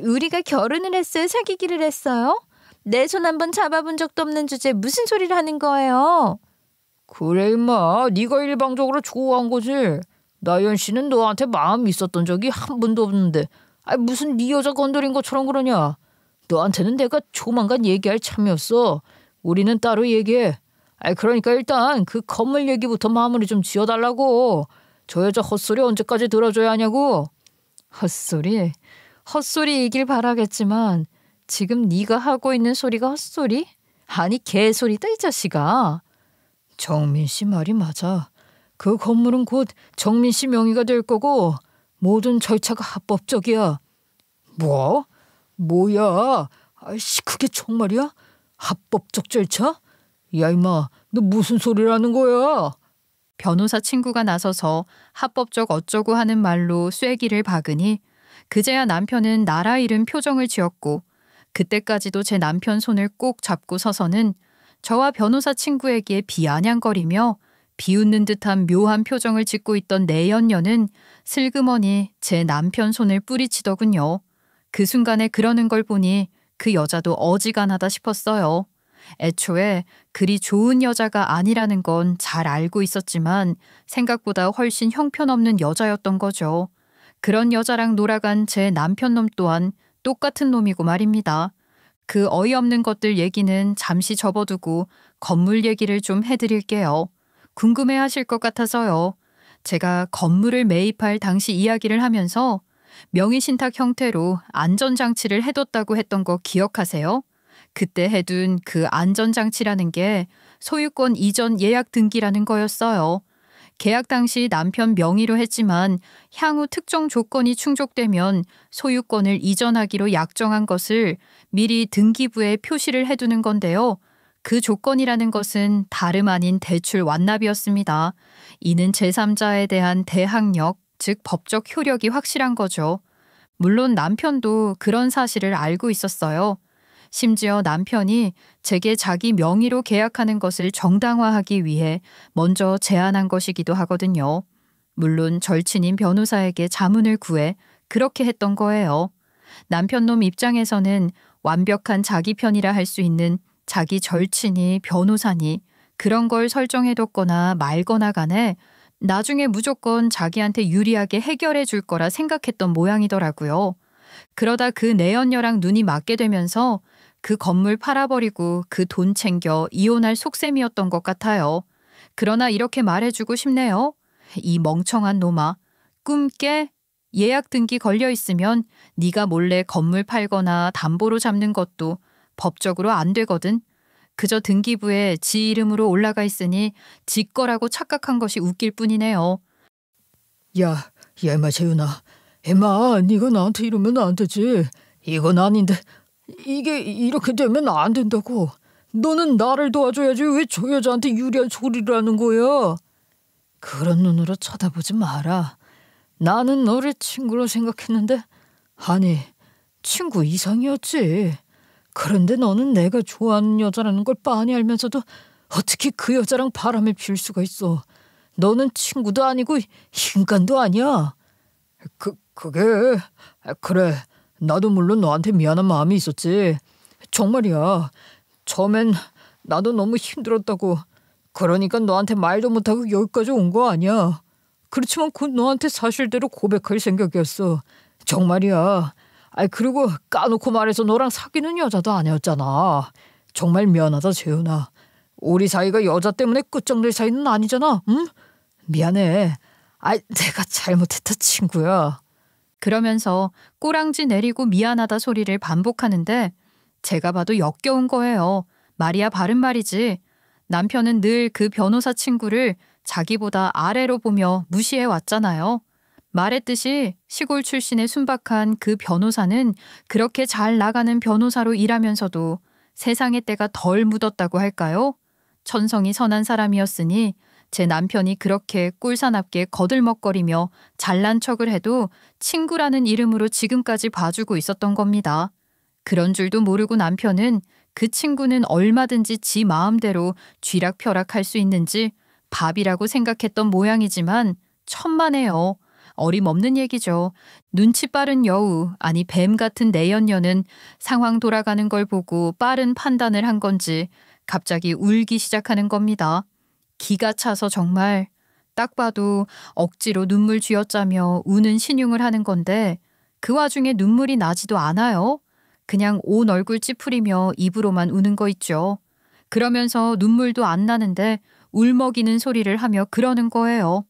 우리가 결혼을 했어요? 사귀기를 했어요? 내 손 한번 잡아본 적도 없는 주제에 무슨 소리를 하는 거예요? 그래 임마, 네가 일방적으로 좋아한 거지. 나연 씨는 너한테 마음이 있었던 적이 한 번도 없는데 무슨 네 여자 건드린 것처럼 그러냐. 너한테는 내가 조만간 얘기할 참이었어. 우리는 따로 얘기해. 그러니까 일단 그 건물 얘기부터 마무리 좀 지어달라고. 저 여자 헛소리 언제까지 들어줘야 하냐고. 헛소리이길 바라겠지만 지금 네가 하고 있는 소리가 헛소리? 아니 개소리다 이 자식아. 정민 씨 말이 맞아. 그 건물은 곧 정민 씨 명의가 될 거고 모든 절차가 합법적이야. 뭐? 뭐야? 그게 정말이야? 합법적 절차? 야 임마, 너 무슨 소리를 하는 거야? 변호사 친구가 나서서 합법적 어쩌고 하는 말로 쐐기를 박으니 그제야 남편은 나라 잃은 표정을 지었고 그때까지도 제 남편 손을 꼭 잡고 서서는 저와 변호사 친구에게 비아냥거리며 비웃는 듯한 묘한 표정을 짓고 있던 내연녀는 슬그머니 제 남편 손을 뿌리치더군요. 그 순간에 그러는 걸 보니 그 여자도 어지간하다 싶었어요. 애초에 그리 좋은 여자가 아니라는 건 잘 알고 있었지만 생각보다 훨씬 형편없는 여자였던 거죠. 그런 여자랑 놀아간 제 남편 놈 또한 똑같은 놈이고 말입니다. 그 어이없는 것들 얘기는 잠시 접어두고 건물 얘기를 좀 해드릴게요. 궁금해하실 것 같아서요. 제가 건물을 매입할 당시 이야기를 하면서 명의신탁 형태로 안전장치를 해뒀다고 했던 거 기억하세요? 그때 해둔 그 안전장치라는 게 소유권 이전 예약 등기라는 거였어요. 계약 당시 남편 명의로 했지만 향후 특정 조건이 충족되면 소유권을 이전하기로 약정한 것을 미리 등기부에 표시를 해두는 건데요. 그 조건이라는 것은 다름 아닌 대출 완납이었습니다. 이는 제3자에 대한 대항력, 즉 법적 효력이 확실한 거죠. 물론 남편도 그런 사실을 알고 있었어요. 심지어 남편이 제게 자기 명의로 계약하는 것을 정당화하기 위해 먼저 제안한 것이기도 하거든요. 물론 절친인 변호사에게 자문을 구해 그렇게 했던 거예요. 남편놈 입장에서는 완벽한 자기 편이라 할 수 있는 자기 절친이 변호사니 그런 걸 설정해뒀거나 말거나 간에 나중에 무조건 자기한테 유리하게 해결해 줄 거라 생각했던 모양이더라고요. 그러다 그 내연녀랑 눈이 맞게 되면서 그 건물 팔아버리고 그 돈 챙겨 이혼할 속셈이었던 것 같아요. 그러나 이렇게 말해주고 싶네요. 이 멍청한 놈아. 꿈 깨? 예약 등기 걸려 있으면 네가 몰래 건물 팔거나 담보로 잡는 것도 법적으로 안 되거든. 그저 등기부에 지 이름으로 올라가 있으니 지 거라고 착각한 것이 웃길 뿐이네요. 야 임마 재윤아. 임마, 네가 나한테 이러면 안 되지. 이건 아닌데. 이게 이렇게 되면 안 된다고. 너는 나를 도와줘야지 왜 저 여자한테 유리한 소리를 하는 거야? 그런 눈으로 쳐다보지 마라. 나는 너를 친구로 생각했는데 아니, 친구 이상이었지. 그런데 너는 내가 좋아하는 여자라는 걸 빤히 알면서도 어떻게 그 여자랑 바람을 피울 수가 있어. 너는 친구도 아니고 인간도 아니야. 그게 그래. 나도 물론 너한테 미안한 마음이 있었지. 정말이야. 처음엔 나도 너무 힘들었다고. 그러니까 너한테 말도 못하고 여기까지 온 거 아니야. 그렇지만 곧 너한테 사실대로 고백할 생각이었어. 정말이야. 그리고 까놓고 말해서 너랑 사귀는 여자도 아니었잖아. 정말 미안하다 재훈아. 우리 사이가 여자 때문에 끝장낼 사이는 아니잖아. 응? 미안해. 내가 잘못했다 친구야. 그러면서 꼬랑지 내리고 미안하다 소리를 반복하는데 제가 봐도 역겨운 거예요. 말이야 바른 말이지. 남편은 늘 그 변호사 친구를 자기보다 아래로 보며 무시해 왔잖아요. 말했듯이 시골 출신의 순박한 그 변호사는 그렇게 잘 나가는 변호사로 일하면서도 세상의 때가 덜 묻었다고 할까요? 천성이 선한 사람이었으니 제 남편이 그렇게 꿀사납게 거들먹거리며 잘난 척을 해도 친구라는 이름으로 지금까지 봐주고 있었던 겁니다. 그런 줄도 모르고 남편은 그 친구는 얼마든지 지 마음대로 쥐락펴락할 수 있는지 밥이라고 생각했던 모양이지만 천만에요. 어림없는 얘기죠. 눈치 빠른 여우, 아니 뱀 같은 내연녀는 상황 돌아가는 걸 보고 빠른 판단을 한 건지 갑자기 울기 시작하는 겁니다. 기가 차서 정말 딱 봐도 억지로 눈물 쥐어짜며 우는 신용을 하는 건데 그 와중에 눈물이 나지도 않아요. 그냥 온 얼굴 찌푸리며 입으로만 우는 거 있죠. 그러면서 눈물도 안 나는데 울먹이는 소리를 하며 그러는 거예요.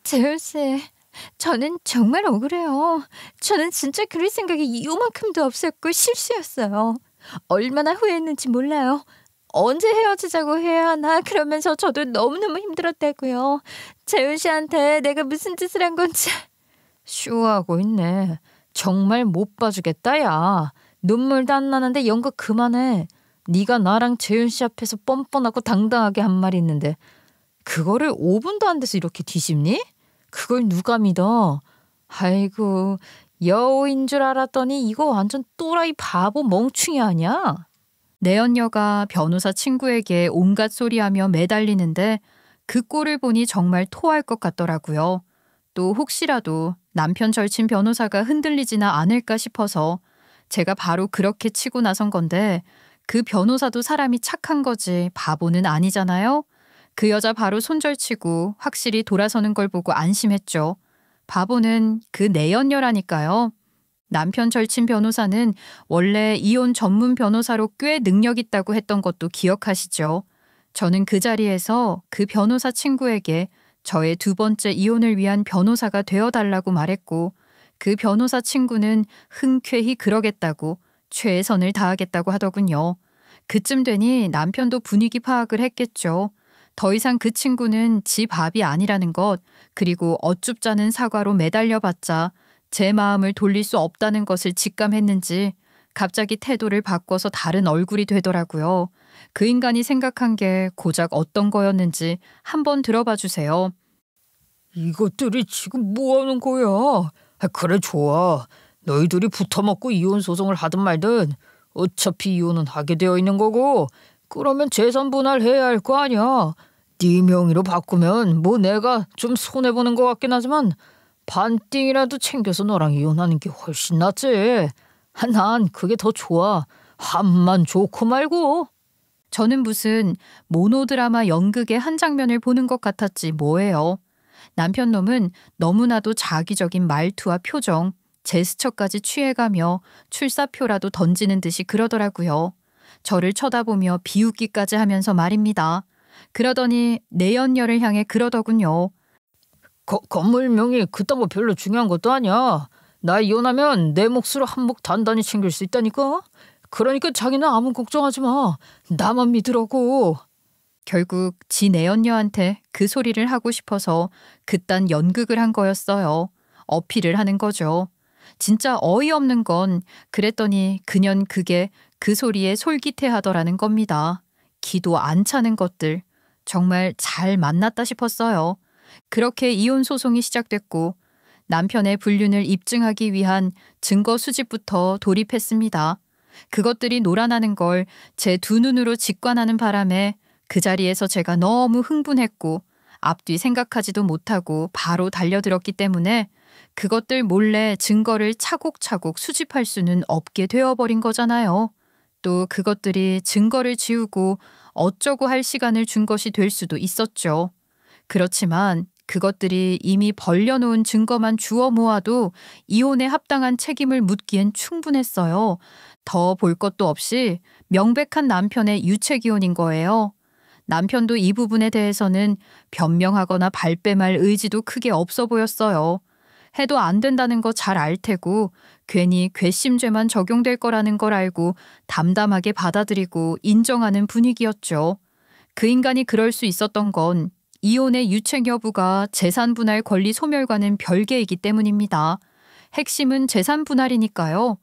재훈 씨, 저는 정말 억울해요. 저는 진짜 그럴 생각이 요만큼도 없었고 실수였어요. 얼마나 후회했는지 몰라요. 언제 헤어지자고 해야 하나 그러면서 저도 너무너무 힘들었다고요. 재훈 씨한테 내가 무슨 짓을 한 건지. 쇼하고 있네. 정말 못 봐주겠다 야. 눈물도 안 나는데 연극 그만해. 네가 나랑 재윤 씨 앞에서 뻔뻔하고 당당하게 한 말이 있는데 그거를 5분도 안 돼서 이렇게 뒤집니? 그걸 누가 믿어? 아이고 여우인 줄 알았더니 이거 완전 또라이 바보 멍충이 아니야? 내연녀가 변호사 친구에게 온갖 소리하며 매달리는데 그 꼴을 보니 정말 토할 것 같더라고요. 또 혹시라도 남편 절친 변호사가 흔들리지나 않을까 싶어서 제가 바로 그렇게 치고 나선 건데 그 변호사도 사람이 착한 거지 바보는 아니잖아요. 그 여자 바로 손절치고 확실히 돌아서는 걸 보고 안심했죠. 바보는 그 내연녀라니까요. 남편 절친 변호사는 원래 이혼 전문 변호사로 꽤 능력 있다고 했던 것도 기억하시죠? 저는 그 자리에서 그 변호사 친구에게 저의 2번째 이혼을 위한 변호사가 되어달라고 말했고 그 변호사 친구는 흔쾌히 그러겠다고 최선을 다하겠다고 하더군요. 그쯤 되니 남편도 분위기 파악을 했겠죠. 더 이상 그 친구는 지 밥이 아니라는 것, 그리고 어쭙잖은 사과로 매달려봤자 제 마음을 돌릴 수 없다는 것을 직감했는지 갑자기 태도를 바꿔서 다른 얼굴이 되더라고요. 그 인간이 생각한 게 고작 어떤 거였는지 한번 들어봐 주세요. 이것들이 지금 뭐 하는 거야? 그래 좋아. 너희들이 붙어먹고 이혼 소송을 하든 말든 어차피 이혼은 하게 되어 있는 거고 그러면 재산 분할해야 할 거 아니야. 네 명의로 바꾸면 뭐 내가 좀 손해보는 것 같긴 하지만 반띵이라도 챙겨서 너랑 이혼하는 게 훨씬 낫지. 난 그게 더 좋아. 한만 좋고 말고. 저는 무슨 모노드라마 연극의 한 장면을 보는 것 같았지 뭐예요. 남편 놈은 너무나도 자기적인 말투와 표정, 제스처까지 취해가며 출사표라도 던지는 듯이 그러더라고요. 저를 쳐다보며 비웃기까지 하면서 말입니다. 그러더니 내연녀를 향해 그러더군요. 건물 명의 그딴 거 별로 중요한 것도 아니야. 나 이혼하면 내 몫으로 한몫 단단히 챙길 수 있다니까. 그러니까 자기는 아무 걱정하지 마. 나만 믿으라고. 결국 지 내연녀한테 그 소리를 하고 싶어서 그딴 연극을 한 거였어요. 어필을 하는 거죠. 진짜 어이없는 건 그랬더니 그년 그게 그 소리에 솔깃해하더라는 겁니다. 기도 안 차는 것들. 정말 잘 만났다 싶었어요. 그렇게 이혼 소송이 시작됐고 남편의 불륜을 입증하기 위한 증거 수집부터 돌입했습니다. 그것들이 놀아나는 걸 제 2눈으로 직관하는 바람에 그 자리에서 제가 너무 흥분했고 앞뒤 생각하지도 못하고 바로 달려들었기 때문에 그것들 몰래 증거를 차곡차곡 수집할 수는 없게 되어버린 거잖아요. 또 그것들이 증거를 지우고 어쩌고 할 시간을 준 것이 될 수도 있었죠. 그렇지만 그것들이 이미 벌려놓은 증거만 주워 모아도 이혼에 합당한 책임을 묻기엔 충분했어요. 더 볼 것도 없이 명백한 남편의 유책이혼인 거예요. 남편도 이 부분에 대해서는 변명하거나 발뺌할 의지도 크게 없어 보였어요. 해도 안 된다는 거 잘 알 테고 괜히 괘씸죄만 적용될 거라는 걸 알고 담담하게 받아들이고 인정하는 분위기였죠. 그 인간이 그럴 수 있었던 건 이혼의 유책 여부가 재산 분할 권리 소멸과는 별개이기 때문입니다. 핵심은 재산 분할이니까요.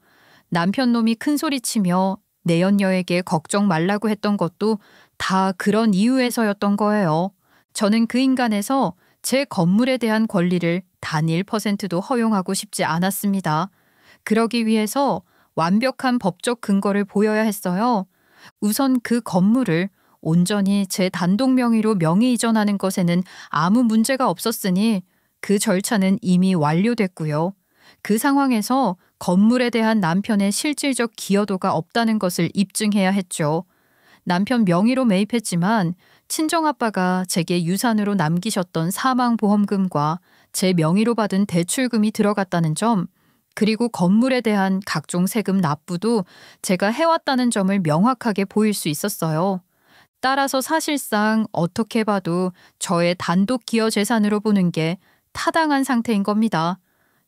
남편 놈이 큰 소리치며 내연녀에게 걱정 말라고 했던 것도 다 그런 이유에서였던 거예요. 저는 그 인간에서 제 건물에 대한 권리를 단 1%도 허용하고 싶지 않았습니다. 그러기 위해서 완벽한 법적 근거를 보여야 했어요. 우선 그 건물을 온전히 제 단독 명의로 명의 이전하는 것에는 아무 문제가 없었으니 그 절차는 이미 완료됐고요. 그 상황에서 건물에 대한 남편의 실질적 기여도가 없다는 것을 입증해야 했죠. 남편 명의로 매입했지만 친정아빠가 제게 유산으로 남기셨던 사망보험금과 제 명의로 받은 대출금이 들어갔다는 점, 그리고 건물에 대한 각종 세금 납부도 제가 해왔다는 점을 명확하게 보일 수 있었어요. 따라서 사실상 어떻게 봐도 저의 단독 기여 재산으로 보는 게 타당한 상태인 겁니다.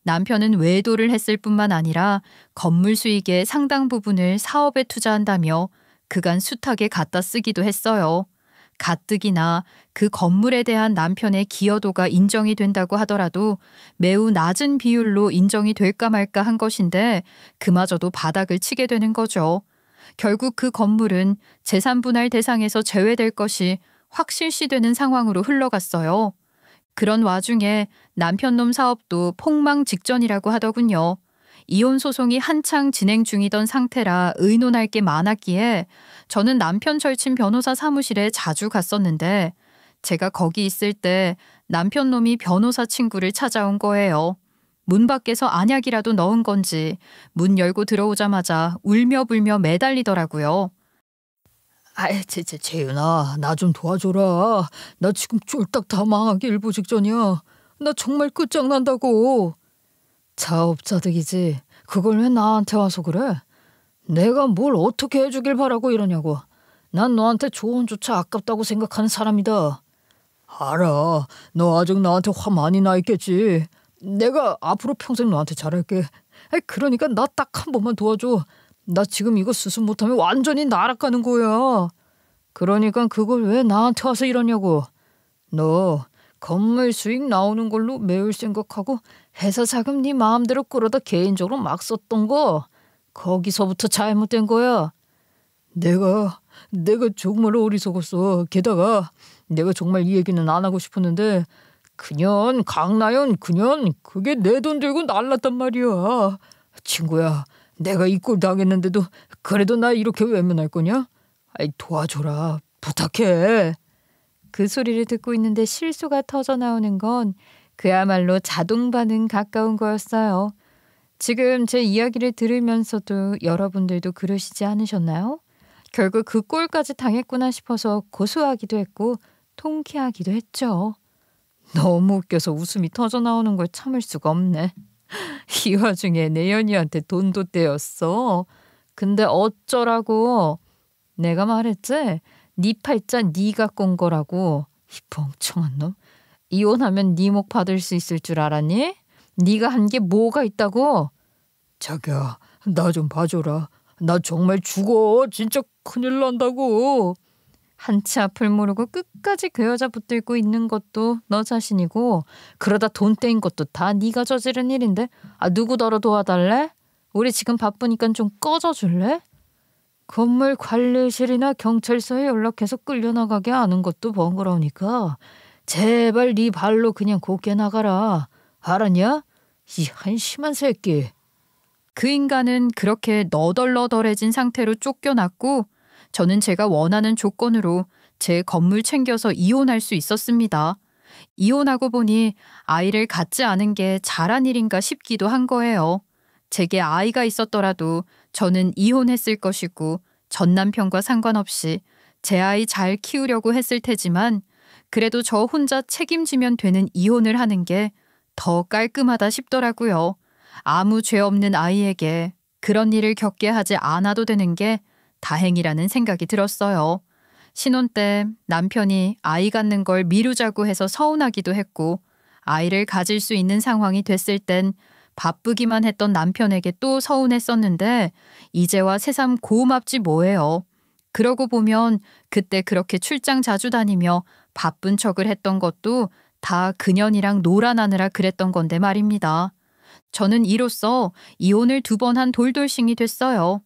남편은 외도를 했을 뿐만 아니라 건물 수익의 상당 부분을 사업에 투자한다며 그간 숱하게 갖다 쓰기도 했어요. 가뜩이나 그 건물에 대한 남편의 기여도가 인정이 된다고 하더라도 매우 낮은 비율로 인정이 될까 말까 한 것인데 그마저도 바닥을 치게 되는 거죠. 결국 그 건물은 재산 분할 대상에서 제외될 것이 확실시되는 상황으로 흘러갔어요. 그런 와중에 남편 놈 사업도 폭망 직전이라고 하더군요. 이혼 소송이 한창 진행 중이던 상태라 의논할 게 많았기에 저는 남편 절친 변호사 사무실에 자주 갔었는데 제가 거기 있을 때 남편 놈이 변호사 친구를 찾아온 거예요. 문 밖에서 안약이라도 넣은 건지 문 열고 들어오자마자 울며 불며 매달리더라고요. 재윤아, 나 좀 도와줘라. 나 지금 쫄딱 다 망하기 일보 직전이야. 나 정말 끝장난다고. 자업자득이지. 그걸 왜 나한테 와서 그래? 내가 뭘 어떻게 해주길 바라고 이러냐고. 난 너한테 조언조차 아깝다고 생각하는 사람이다. 알아. 너 아직 나한테 화 많이 나 있겠지. 내가 앞으로 평생 너한테 잘할게. 그러니까 나 딱 한 번만 도와줘. 나 지금 이거 수습 못하면 완전히 날아가는 거야. 그러니까 그걸 왜 나한테 와서 이러냐고. 너 건물 수익 나오는 걸로 메울 생각하고 회사 자금 네 마음대로 끌어다 개인적으로 막 썼던 거, 거기서부터 잘못된 거야. 내가 정말 어리석었어. 게다가 내가 정말 이 얘기는 안 하고 싶었는데 그년 강나연 그게 내 돈 들고 날랐단 말이야. 친구야, 내가 이 꼴 당했는데도 그래도 나 이렇게 외면할 거냐? 도와줘라, 부탁해. 그 소리를 듣고 있는데 실수가 터져 나오는 건 그야말로 자동 반응 가까운 거였어요. 지금 제 이야기를 들으면서도 여러분들도 그러시지 않으셨나요? 결국 그 꼴까지 당했구나 싶어서 고소하기도 했고 통쾌하기도 했죠. 너무 웃겨서 웃음이 터져 나오는 걸 참을 수가 없네. 이 와중에 내연이한테 돈도 떼었어. 근데 어쩌라고. 내가 말했지? 네 팔자 네가 꼰 거라고. 이 멍청한 놈. 이혼하면 네 목 받을 수 있을 줄 알았니? 네가 한 게 뭐가 있다고? 자기야, 나 좀 봐줘라. 나 정말 죽어. 진짜 큰일 난다고. 한치 앞을 모르고 끝까지 그 여자 붙들고 있는 것도 너 자신이고 그러다 돈 떼인 것도 다 네가 저지른 일인데 누구더러 도와달래? 우리 지금 바쁘니까 좀 꺼져줄래? 건물 관리실이나 경찰서에 연락해서 끌려나가게 하는 것도 번거로우니까 제발 네 발로 그냥 곱게 나가라. 알았냐? 이 한심한 새끼. 그 인간은 그렇게 너덜너덜해진 상태로 쫓겨났고 저는 제가 원하는 조건으로 제 건물 챙겨서 이혼할 수 있었습니다. 이혼하고 보니 아이를 갖지 않은 게 잘한 일인가 싶기도 한 거예요. 제게 아이가 있었더라도 저는 이혼했을 것이고 전 남편과 상관없이 제 아이 잘 키우려고 했을 테지만 그래도 저 혼자 책임지면 되는 이혼을 하는 게 더 깔끔하다 싶더라고요. 아무 죄 없는 아이에게 그런 일을 겪게 하지 않아도 되는 게 다행이라는 생각이 들었어요. 신혼 때 남편이 아이 갖는 걸 미루자고 해서 서운하기도 했고, 아이를 가질 수 있는 상황이 됐을 땐 바쁘기만 했던 남편에게 또 서운했었는데, 이제와 새삼 고맙지 뭐예요. 그러고 보면 그때 그렇게 출장 자주 다니며 바쁜 척을 했던 것도 다 그년이랑 놀아나느라 그랬던 건데 말입니다. 저는 이로써 이혼을 2번 한 돌돌싱이 됐어요.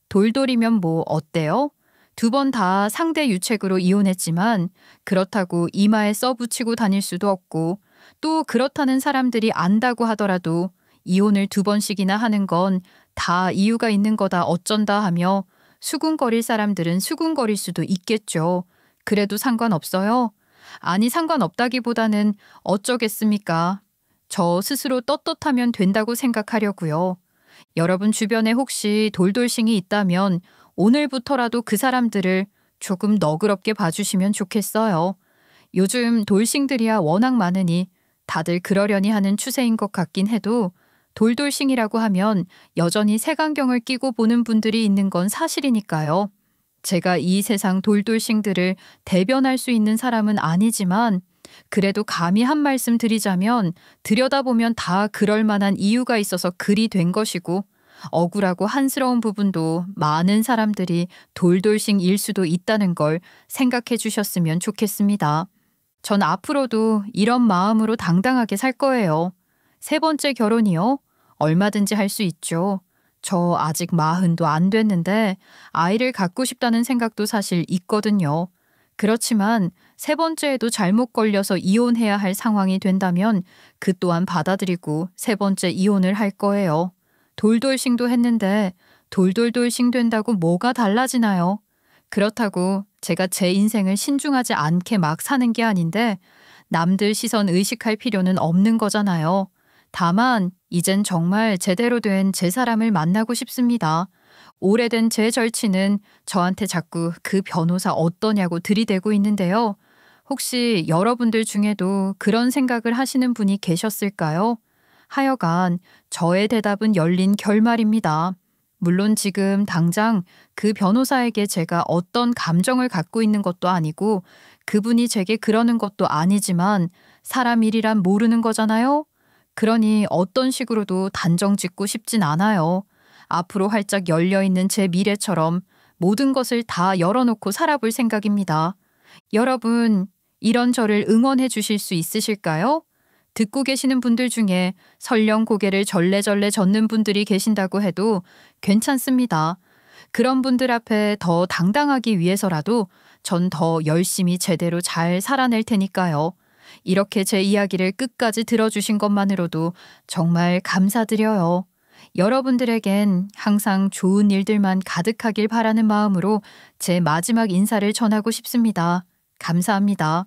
돌돌이면 뭐 어때요? 2번 다 상대 유책으로 이혼했지만 그렇다고 이마에 써붙이고 다닐 수도 없고, 또 그렇다는 사람들이 안다고 하더라도 이혼을 2번씩이나 하는 건 다 이유가 있는 거다 어쩐다 하며 수군거릴 사람들은 수군거릴 수도 있겠죠. 그래도 상관없어요? 아니, 상관없다기보다는 어쩌겠습니까? 저 스스로 떳떳하면 된다고 생각하려고요. 여러분 주변에 혹시 돌돌싱이 있다면 오늘부터라도 그 사람들을 조금 너그럽게 봐주시면 좋겠어요. 요즘 돌싱들이야 워낙 많으니 다들 그러려니 하는 추세인 것 같긴 해도, 돌돌싱이라고 하면 여전히 색안경을 끼고 보는 분들이 있는 건 사실이니까요. 제가 이 세상 돌돌싱들을 대변할 수 있는 사람은 아니지만, 그래도 감히 한 말씀 드리자면 들여다보면 다 그럴 만한 이유가 있어서 그리 된 것이고, 억울하고 한스러운 부분도 많은 사람들이 돌돌싱일 수도 있다는 걸 생각해 주셨으면 좋겠습니다. 전 앞으로도 이런 마음으로 당당하게 살 거예요. 3번째 결혼이요? 얼마든지 할 수 있죠. 저 아직 40도 안 됐는데 아이를 갖고 싶다는 생각도 사실 있거든요. 그렇지만 3번째에도 잘못 걸려서 이혼해야 할 상황이 된다면 그 또한 받아들이고 3번째 이혼을 할 거예요. 돌돌싱도 했는데 돌돌돌싱 된다고 뭐가 달라지나요? 그렇다고 제가 제 인생을 신중하지 않게 막 사는 게 아닌데 남들 시선 의식할 필요는 없는 거잖아요. 다만 이젠 정말 제대로 된 제 사람을 만나고 싶습니다. 오래된 제 절친은 저한테 자꾸 그 변호사 어떠냐고 들이대고 있는데요. 혹시 여러분들 중에도 그런 생각을 하시는 분이 계셨을까요? 하여간 저의 대답은 열린 결말입니다. 물론 지금 당장 그 변호사에게 제가 어떤 감정을 갖고 있는 것도 아니고 그분이 제게 그러는 것도 아니지만 사람 일이란 모르는 거잖아요. 그러니 어떤 식으로도 단정 짓고 싶진 않아요. 앞으로 활짝 열려있는 제 미래처럼 모든 것을 다 열어놓고 살아볼 생각입니다. 여러분, 이런 저를 응원해 주실 수 있으실까요? 듣고 계시는 분들 중에 설령 고개를 절레절레 젓는 분들이 계신다고 해도 괜찮습니다. 그런 분들 앞에 더 당당하기 위해서라도 전 더 열심히 제대로 잘 살아낼 테니까요. 이렇게 제 이야기를 끝까지 들어주신 것만으로도 정말 감사드려요. 여러분들에겐 항상 좋은 일들만 가득하길 바라는 마음으로 제 마지막 인사를 전하고 싶습니다. 감사합니다.